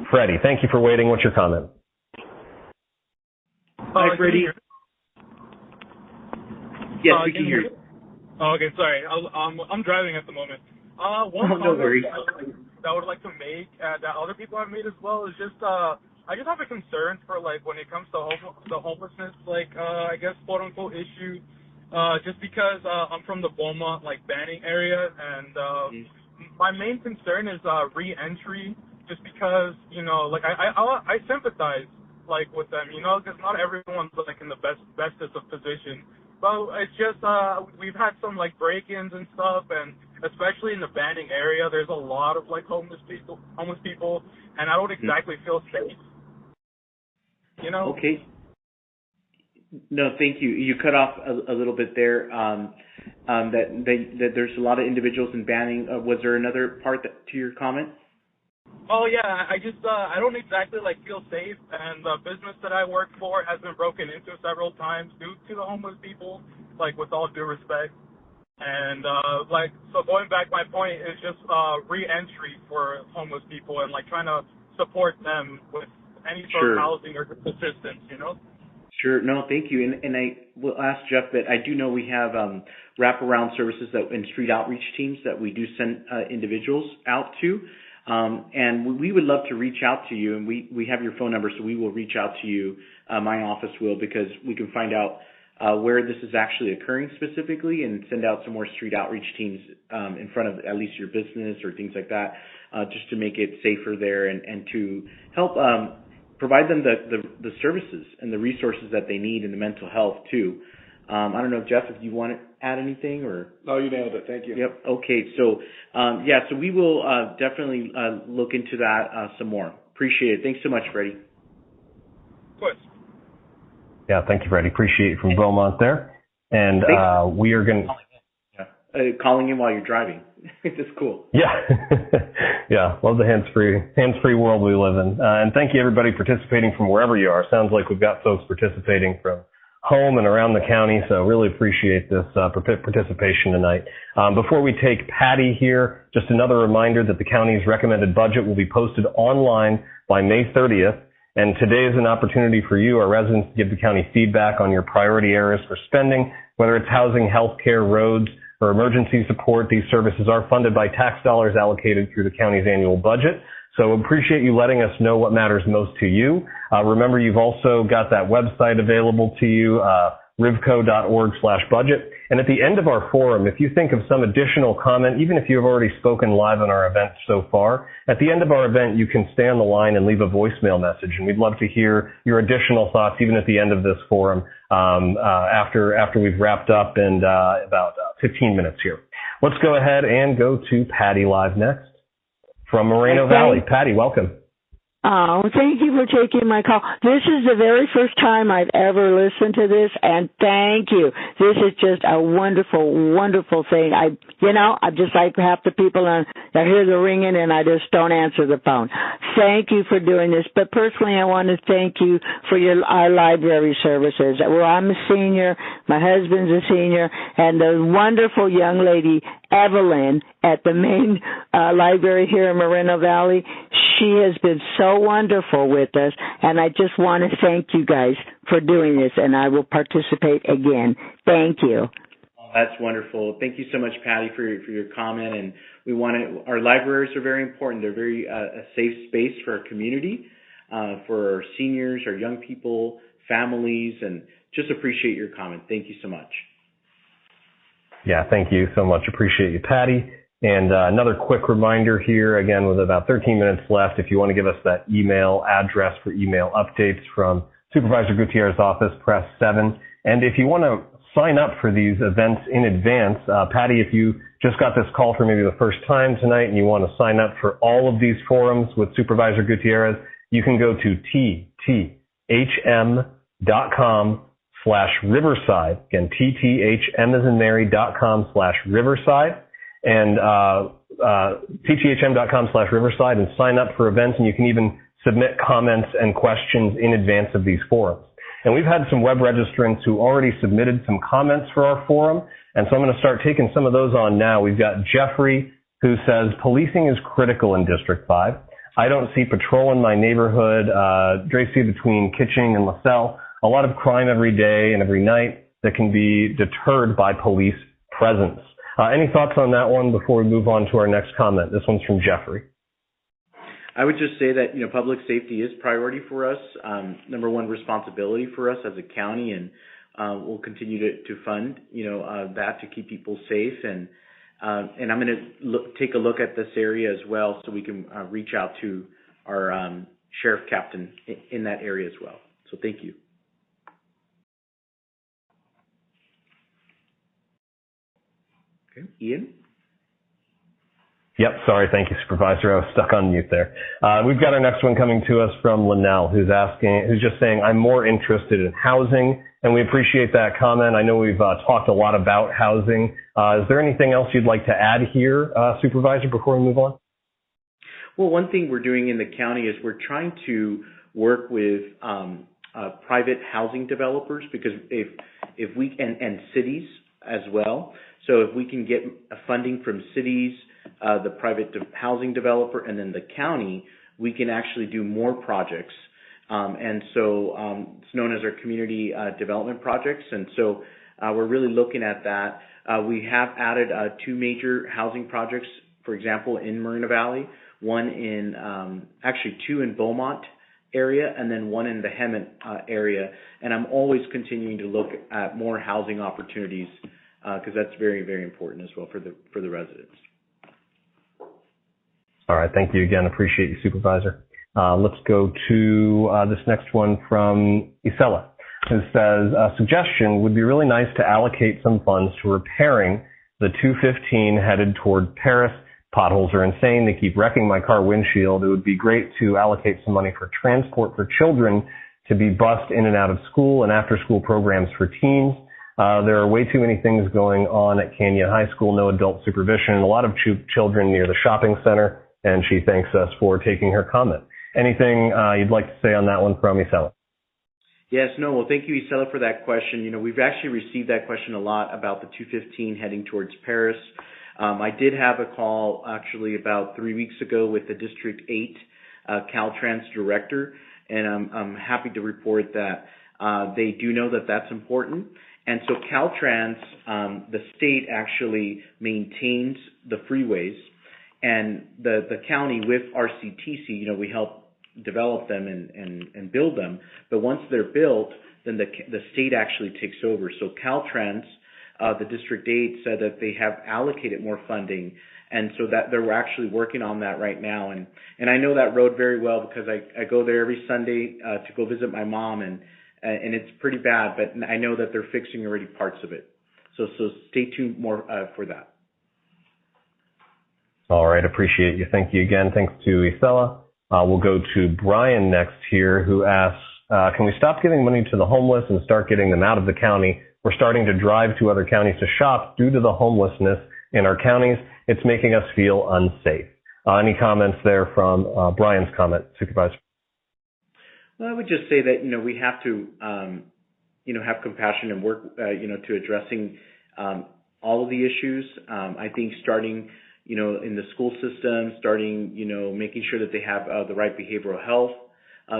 Freddie, thank you for waiting. What's your comment? Hi, Freddie. Yes, we can hear you. Oh, okay, sorry. I'm driving at the moment. One comment that I would like to make that other people have made as well is just I just have a concern for, like, when it comes to the homelessness, like, I guess, quote unquote issue. Just because I'm from the Beaumont, like, Banning area, and my main concern is re-entry, just because, you know, like, I sympathize, like, with them, you know, because not everyone's, like, in the bestest of position. But it's just, we've had some, like, break-ins and stuff, and especially in the Banning area, there's a lot of, like, homeless people, and I don't exactly feel safe, you know? Okay. No, thank you. You cut off a little bit there. That there's a lot of individuals in Banning. Was there another part to your comment? Oh yeah, I just I don't exactly, like, feel safe, and the business that I work for has been broken into several times due to the homeless people. Like, with all due respect, and like, so going back, my point is just re-entry for homeless people, and, like, trying to support them with any sort of housing or assistance, you know. Sure. No, thank you. And I will ask Jeff, but I do know we have wraparound services and street outreach teams that we do send individuals out to. And we would love to reach out to you, and we have your phone number, so we will reach out to you. My office will, because we can find out where this is actually occurring specifically, and send out some more street outreach teams in front of at least your business or things like that, just to make it safer there, and to help provide them the services and the resources that they need in the mental health too. I don't know, Jeff, if you want to add anything, or? No, you nailed it. Thank you. Yep. Okay. So, so we will definitely look into that some more. Appreciate it. Thanks so much, Freddie. Of course. Yeah, thank you, Freddie. Appreciate it from Beaumont there. And we are going to... calling in while you're driving. That's cool. Yeah. Yeah. Love the hands-free world we live in. And thank you, everybody, participating from wherever you are. Sounds like we've got folks participating from home and around the county, so really appreciate this participation tonight. Before we take Patty here, just another reminder that the county's recommended budget will be posted online by May 30th. And today is an opportunity for you, our residents, to give the county feedback on your priority areas for spending, whether it's housing, healthcare, roads, or emergency support. These services are funded by tax dollars allocated through the county's annual budget. So appreciate you letting us know what matters most to you. Remember, you've also got that website available to you, rivco.org/budget. And at the end of our forum, if you think of some additional comment, even if you've already spoken live on our event so far, at the end of our event, you can stay on the line and leave a voicemail message. And we'd love to hear your additional thoughts, even at the end of this forum, after we've wrapped up in about 15 minutes here. Let's go ahead and go to Patty live next from Moreno Valley. Patty, welcome. Oh, thank you for taking my call. This is the very first time I've ever listened to this, and thank you. This is just a wonderful, wonderful thing. I'm just like half the people I hear the ringing and I just don't answer the phone. Thank you for doing this. But personally, I want to thank you for our library services. Well, I'm a senior, my husband's a senior, and the wonderful young lady, Evelyn, at the main library here in Moreno Valley, she has been so wonderful with us, and I just want to thank you guys for doing this, and I will participate again. Thank you. That's wonderful. Thank you so much, Patty, for your comment. And our libraries are very important. They're very a safe space for our community, for our seniors, our young people, families, and just appreciate your comment. Thank you so much. Yeah, thank you so much. Appreciate you, Patty. And another quick reminder here, again, with about 13 minutes left, if you want to give us that email address for email updates from Supervisor Gutierrez's office, press 7. And if you want to sign up for these events in advance, Patty, if you just got this call for maybe the first time tonight and you want to sign up for all of these forums with Supervisor Gutierrez, you can go to tthm.com/Riverside. Again, tthm as in Mary.com/Riverside. And tthm.com/Riverside and sign up for events, and you can even submit comments and questions in advance of these forums. And we've had some web registrants who already submitted some comments for our forum, and so I'm going to start taking some of those on now. We've got Jeffrey, who says, policing is critical in District 5. I don't see patrol in my neighborhood, Dracy between Kitching and LaSalle. A lot of crime every day and every night that can be deterred by police presence. Any thoughts on that one before we move on to our next comment? This one's from Jeffrey. I would just say that, public safety is priority for us, number one responsibility for us as a county, and we'll continue to fund, that to keep people safe. And I'm going to take a look at this area as well so we can reach out to our sheriff captain in that area as well. So thank you. Okay, Ian? Yep, sorry. Thank you, Supervisor. I was stuck on mute there. We've got our next one coming to us from Linnell, who's just saying, I'm more interested in housing, and we appreciate that comment. I know we've talked a lot about housing. Is there anything else you'd like to add here, Supervisor, before we move on? Well, one thing we're doing in the county is we're trying to work with private housing developers, because if we and cities as well. So if we can get funding from cities, the private housing developer, and then the county, we can actually do more projects. And so it's known as our community development projects. And so we're really looking at that. We have added 2 major housing projects, for example, in Moreno Valley, one in, actually 2 in Beaumont area, and then 1 in the Hemet area. And I'm always continuing to look at more housing opportunities, because that's very, very important as well for the residents. All right. Thank you again. Appreciate you, Supervisor. Let's go to this next one from Isela, who says, a suggestion would be really nice to allocate some funds to repairing the 215 headed toward Paris. Potholes are insane. They keep wrecking my car windshield. It would be great to allocate some money for transport for children to be bused in and out of school and after-school programs for teens. There are way too many things going on at Canyon High School, no adult supervision, a lot of children near the shopping center, and she thanks us for taking her comment. Anything you'd like to say on that one from Isela? Yes, no, well, thank you, Isela, for that question. We've actually received that question a lot about the 215 heading towards Paris. I did have a call actually about 3 weeks ago with the District 8 Caltrans director, and I'm happy to report that they do know that that's important. And so Caltrans, the state actually maintains the freeways, and the county with RCTC, we help develop them and build them. But once they're built, then the state actually takes over. So Caltrans, the District 8, said that they have allocated more funding, and so that they're actually working on that right now. And I know that road very well because I go there every Sunday to go visit my mom, and it's pretty bad, but I know that they're fixing already parts of it. So stay tuned more for that. All right, appreciate you. Thank you again. Thanks to Isela. We'll go to Brian next here, who asks, can we stop giving money to the homeless and start getting them out of the county? We're starting to drive to other counties to shop due to the homelessness in our counties. It's making us feel unsafe. Any comments there from Brian's comment, Supervisor? Well, I would just say that, we have to, have compassion and work, to addressing all of the issues. I think starting, in the school system, starting, making sure that they have the right behavioral health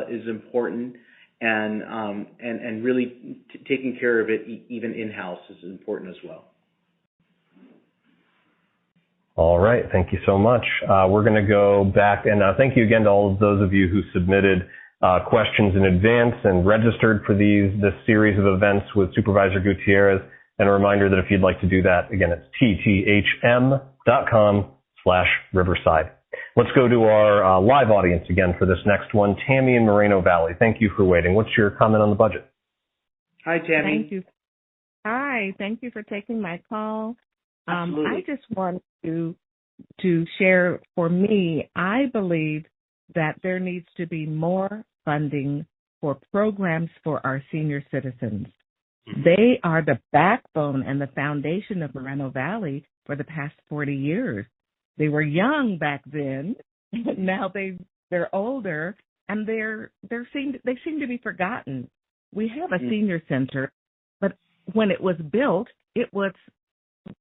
is important, and really taking care of it even in-house is important as well. All right. Thank you so much. We're going to go back, and thank you again to all of those of you who submitted questions in advance and registered for this series of events with Supervisor Gutierrez. And a reminder that if you'd like to do that, again, it's tthm.com/Riverside. Let's go to our live audience again for this next one. Tammy in Moreno Valley. Thank you for waiting. What's your comment on the budget? Hi, Tammy. Thank you. Hi. Thank you for taking my call. Absolutely. I just want to share, for me, I believe that there needs to be more funding for programs for our senior citizens. They are the backbone and the foundation of Moreno Valley for the past 40 years. They were young back then, and now they're older, and they seem to be forgotten. We have a senior center, but when it was built, it was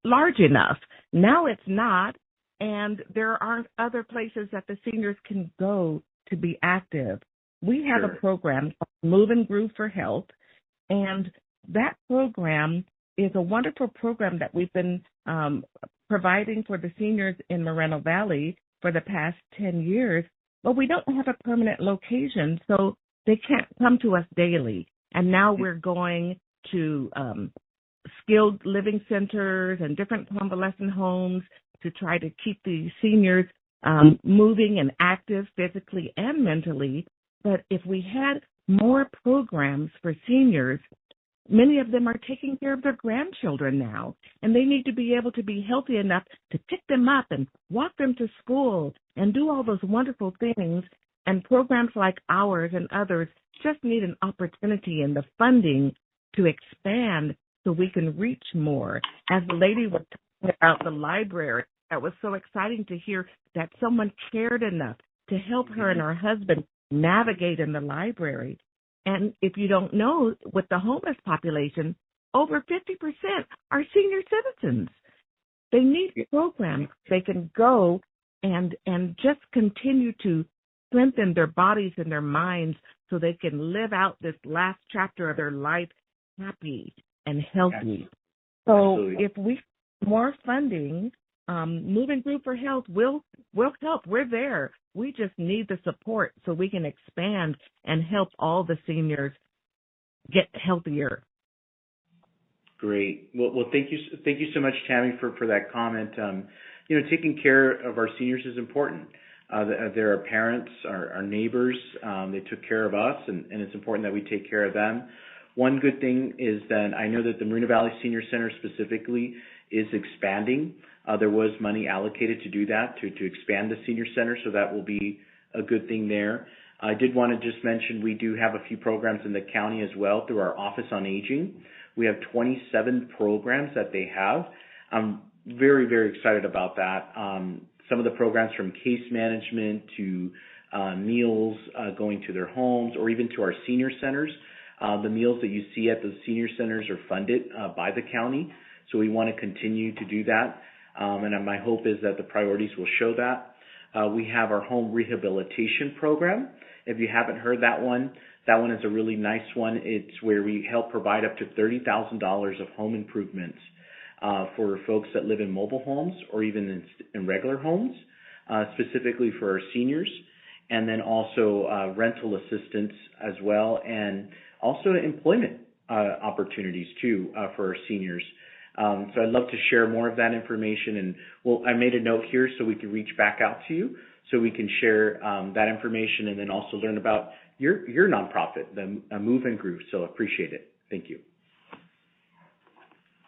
large enough. Now it's not, and there aren't other places that the seniors can go to be active. We have a program called Move and Groove for Health, and that program is a wonderful program that we've been providing for the seniors in Moreno Valley for the past 10 years, but we don't have a permanent location, so they can't come to us daily. And now we're going to skilled living centers and different convalescent homes to try to keep the seniors moving and active physically and mentally. But if we had more programs for seniors, many of them are taking care of their grandchildren now, and they need to be able to be healthy enough to pick them up and walk them to school and do all those wonderful things. And programs like ours and others just need an opportunity and the funding to expand so we can reach more. As the lady was talking about the library, that was so exciting to hear that someone cared enough to help her and her husband navigate in the library. And if you don't know, with the homeless population, over 50% are senior citizens. They need programs they can go and just continue to strengthen their bodies and their minds so they can live out this last chapter of their life happy and healthy. So if we have more funding, Move and Group for Health will help. We're there. We just need the support so we can expand and help all the seniors get healthier. Great. Well, thank you so much, Tammy, for that comment. Taking care of our seniors is important. They're our parents, our neighbors. They took care of us, and it's important that we take care of them. One good thing is that I know that the Moreno Valley Senior Center specifically is expanding. There was money allocated to do that, to expand the senior center, so that will be a good thing there. I did want to just mention we do have a few programs in the county as well through our Office on Aging. We have 27 programs that they have. I'm very, very excited about that. Some of the programs from case management to meals going to their homes or even to our senior centers. The meals that you see at the senior centers are funded by the county, so we want to continue to do that. And my hope is that the priorities will show that. We have our home rehabilitation program. If you haven't heard that one is a really nice one. It's where we help provide up to $30,000 of home improvements for folks that live in mobile homes or even in regular homes, specifically for our seniors, and then also rental assistance as well, and also employment opportunities too for our seniors. So I'd love to share more of that information, and I made a note here so we can reach back out to you so we can share that information and then also learn about your nonprofit, the Move and Groove. So appreciate it. Thank you.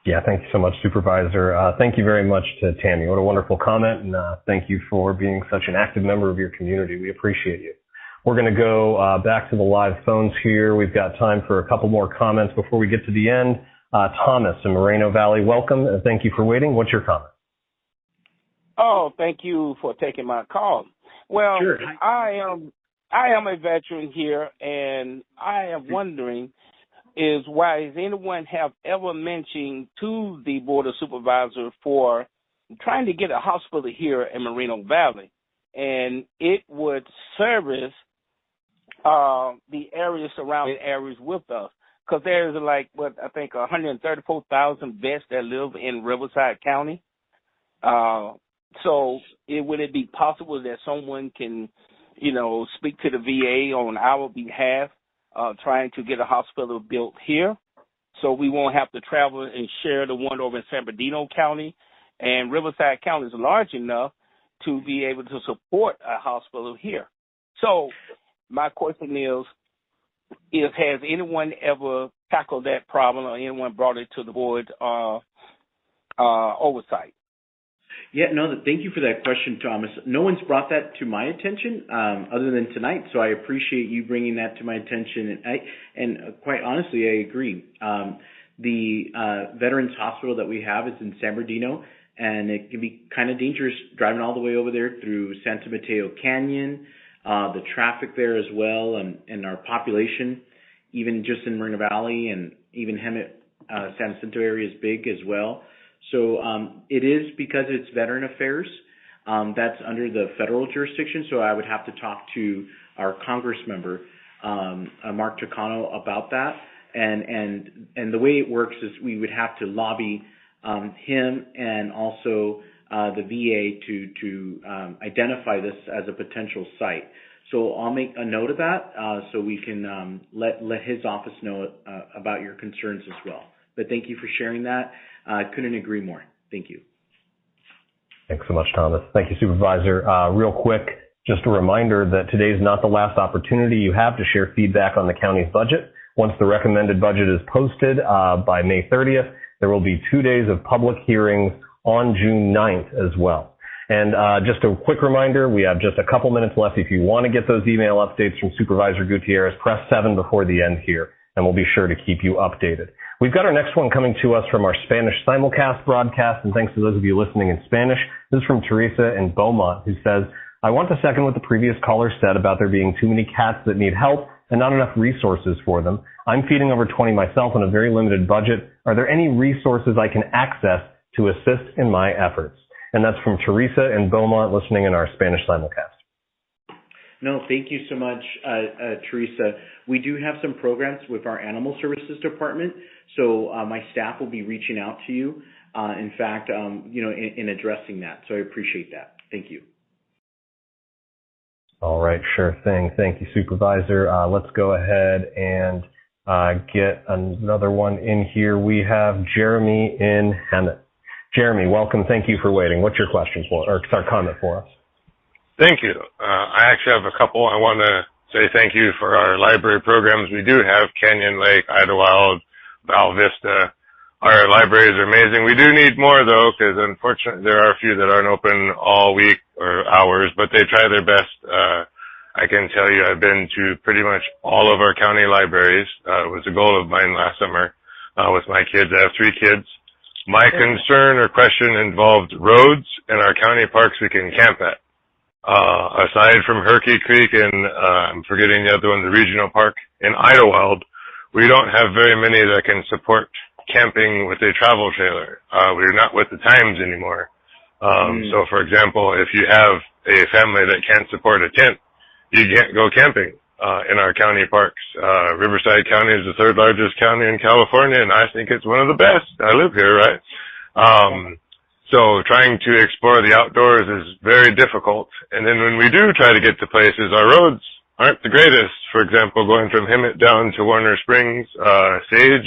Yeah, thank you so much, Supervisor. Thank you very much to Tammy. What a wonderful comment, and thank you for being such an active member of your community. We appreciate you. We're going to go back to the live phones here. We've got time for a couple more comments before we get to the end. Thomas in Moreno Valley, welcome, and thank you for waiting. What's your comment? Oh, thank you for taking my call. Well, sure. I am a veteran here, and I am wondering why has anyone have ever mentioned to the Board of Supervisors for trying to get a hospital here in Moreno Valley, and it would service the areas, surrounding areas with us. Because there's like, what, I think 134,000 vets that live in Riverside County. So would it be possible that someone can, speak to the VA on our behalf, trying to get a hospital built here, so we won't have to travel and share the one over in San Bernardino County? And Riverside County is large enough to be able to support a hospital here. So my question is has anyone ever tackled that problem, or anyone brought it to the board oversight? Yeah, no, thank you for that question, Thomas. No one's brought that to my attention other than tonight, so I appreciate you bringing that to my attention. And quite honestly, I agree. The Veterans Hospital that we have is in San Bernardino, and it can be kind of dangerous driving all the way over there through Santa Mateo Canyon, the traffic there as well, and our population, even just in Moreno Valley and even Hemet, San Jacinto area is big as well. So it is because it's Veteran Affairs. That's under the federal jurisdiction, so I would have to talk to our Congress member, Mark Takano, about that. And the way it works is we would have to lobby him and also the VA to identify this as a potential site. So I'll make a note of that so we can let his office know about your concerns as well. But thank you for sharing that. I couldn't agree more. Thank you. Thanks so much, Thomas. Thank you, Supervisor. Real quick, just a reminder that today is not the last opportunity you have to share feedback on the county's budget. Once the recommended budget is posted by May 30th, there will be 2 days of public hearings on June 9th as well. And just a quick reminder, we have just a couple minutes left. If you want to get those email updates from Supervisor Gutierrez, press 7 before the end here, and we'll be sure to keep you updated. We've got our next one coming to us from our Spanish simulcast broadcast, and thanks to those of you listening in Spanish. This is from Teresa in Beaumont, who says, I want to second what the previous caller said about there being too many cats that need help and not enough resources for them. I'm feeding over 20 myself on a very limited budget. Are there any resources I can access to assist in my efforts? And that's from Teresa in Beaumont, listening in our Spanish simulcast. No, thank you so much, Teresa. We do have some programs with our Animal Services Department, so my staff will be reaching out to you, in fact, in addressing that. So I appreciate that. Thank you. All right, sure thing. Thank you, Supervisor. Let's go ahead and get another one in here. We have Jeremy in Hemet. Jeremy, welcome. Thank you for waiting. What's your question or comment for us? Thank you. I actually have a couple. I want to say thank you for our library programs. We do have Canyon Lake, Idlewild, Val Vista. Our libraries are amazing. We do need more, though, because unfortunately there are a few that aren't open all week or hours, but they try their best. I can tell you I've been to pretty much all of our county libraries. It was a goal of mine last summer with my kids. I have 3 kids. My concern or question involved roads in our county parks we can camp at. Aside from Herky Creek and I'm forgetting the other one, the regional park in Idlewild, we don't have very many that can support camping with a travel trailer. We're not with the times anymore. So, for example, if you have a family that can't support a tent, you can't go camping in our county parks. Riverside County is the 3rd largest county in California, and I think it's one of the best. I live here, right? So trying to explore the outdoors is very difficult. And then when we do try to get to places, our roads aren't the greatest. For example, going from Hemet down to Warner Springs, Sage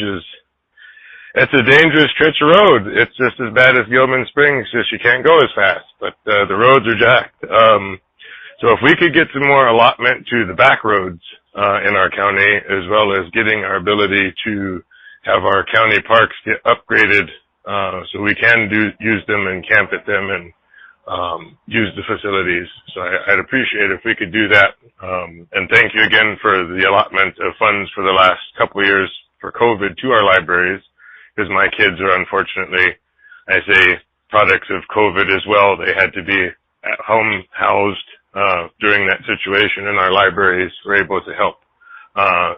it's a dangerous stretch of road. It's just as bad as Gilman Springs, just you can't go as fast, but the roads are jacked. So if we could get some more allotment to the back roads in our county, as well as getting our ability to have our county parks get upgraded so we can use them and camp at them and use the facilities. So I'd appreciate if we could do that. And thank you again for the allotment of funds for the last couple of years for COVID to our libraries, because my kids are unfortunately, I say, products of COVID as well. They had to be at home housed during that situation, and our libraries were able to help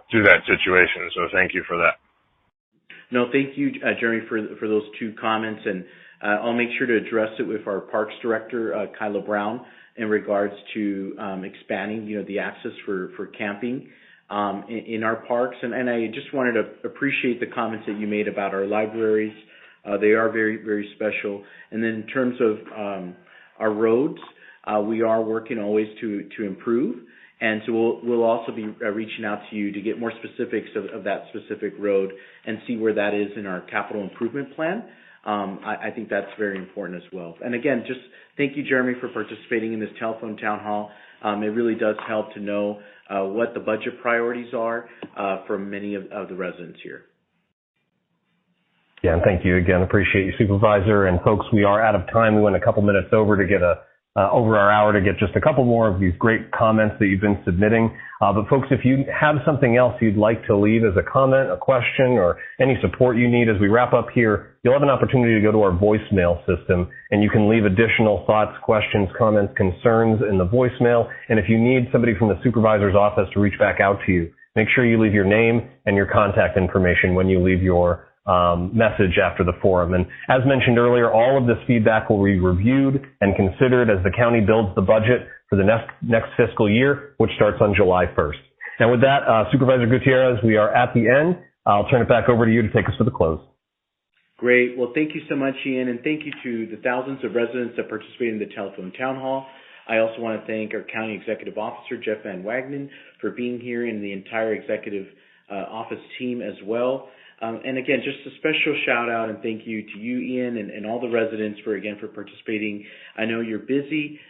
through that situation. So thank you for that. No, thank you, Jeremy, for those two comments, and I'll make sure to address it with our Parks Director, Kyla Brown, in regards to expanding, the access for camping in our parks. And I just wanted to appreciate the comments that you made about our libraries. They are very, very special. And then in terms of our roads, we are working always to improve. And so we'll also be reaching out to you to get more specifics of that specific road and see where that is in our capital improvement plan. I think that's very important as well. And again, just thank you, Jeremy, for participating in this telephone town hall. It really does help to know what the budget priorities are for many of the residents here. Yeah, and thank you again. Appreciate you, Supervisor. And folks, we are out of time. We went a couple minutes over to get over our hour to get just a couple more of these great comments that you've been submitting. But folks, if you have something else you'd like to leave as a comment, a question, or any support you need as we wrap up here, you'll have an opportunity to go to our voicemail system, and you can leave additional thoughts, questions, comments, concerns in the voicemail. And if you need somebody from the supervisor's office to reach back out to you, make sure you leave your name and your contact information when you leave your message after the forum. And as mentioned earlier, all of this feedback will be reviewed and considered as the county builds the budget for the next fiscal year, which starts on July 1st. And with that, Supervisor Gutierrez, we are at the end. I'll turn it back over to you to take us to the close. Great. Well, thank you so much, Ian, and thank you to the thousands of residents that participated in the telephone town hall. I also want to thank our County Executive Officer, Jeff Van Wagenen, for being here, and the entire executive office team as well. And again, just a special shout out and thank you to you, Ian, and all the residents for participating. I know you're busy.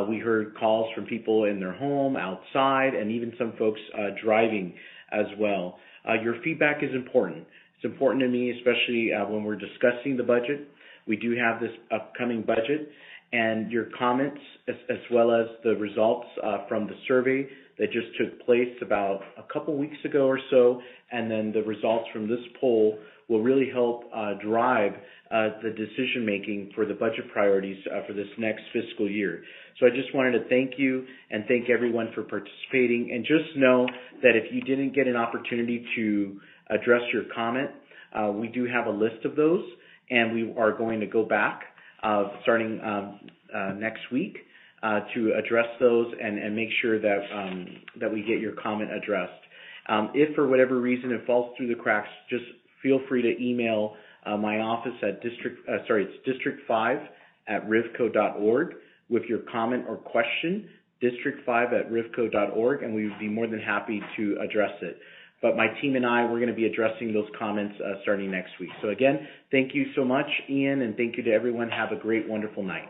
We heard calls from people in their home, outside, and even some folks driving as well. Your feedback is important. It's important to me, especially when we're discussing the budget. We do have this upcoming budget, and your comments, as well as the results from the survey that just took place about a couple weeks ago or so, and then the results from this poll will really help drive the decision-making for the budget priorities for this next fiscal year. So I just wanted to thank you and thank everyone for participating. And just know that if you didn't get an opportunity to address your comment, we do have a list of those, and we are going to go back starting next week to address those and make sure that we get your comment addressed. If for whatever reason it falls through the cracks, just feel free to email my office at district5@rivco.org with your comment or question, district5@rivco.org, and we would be more than happy to address it. But my team and we're going to be addressing those comments starting next week. So again, thank you so much, Ian, and thank you to everyone. Have a great, wonderful night.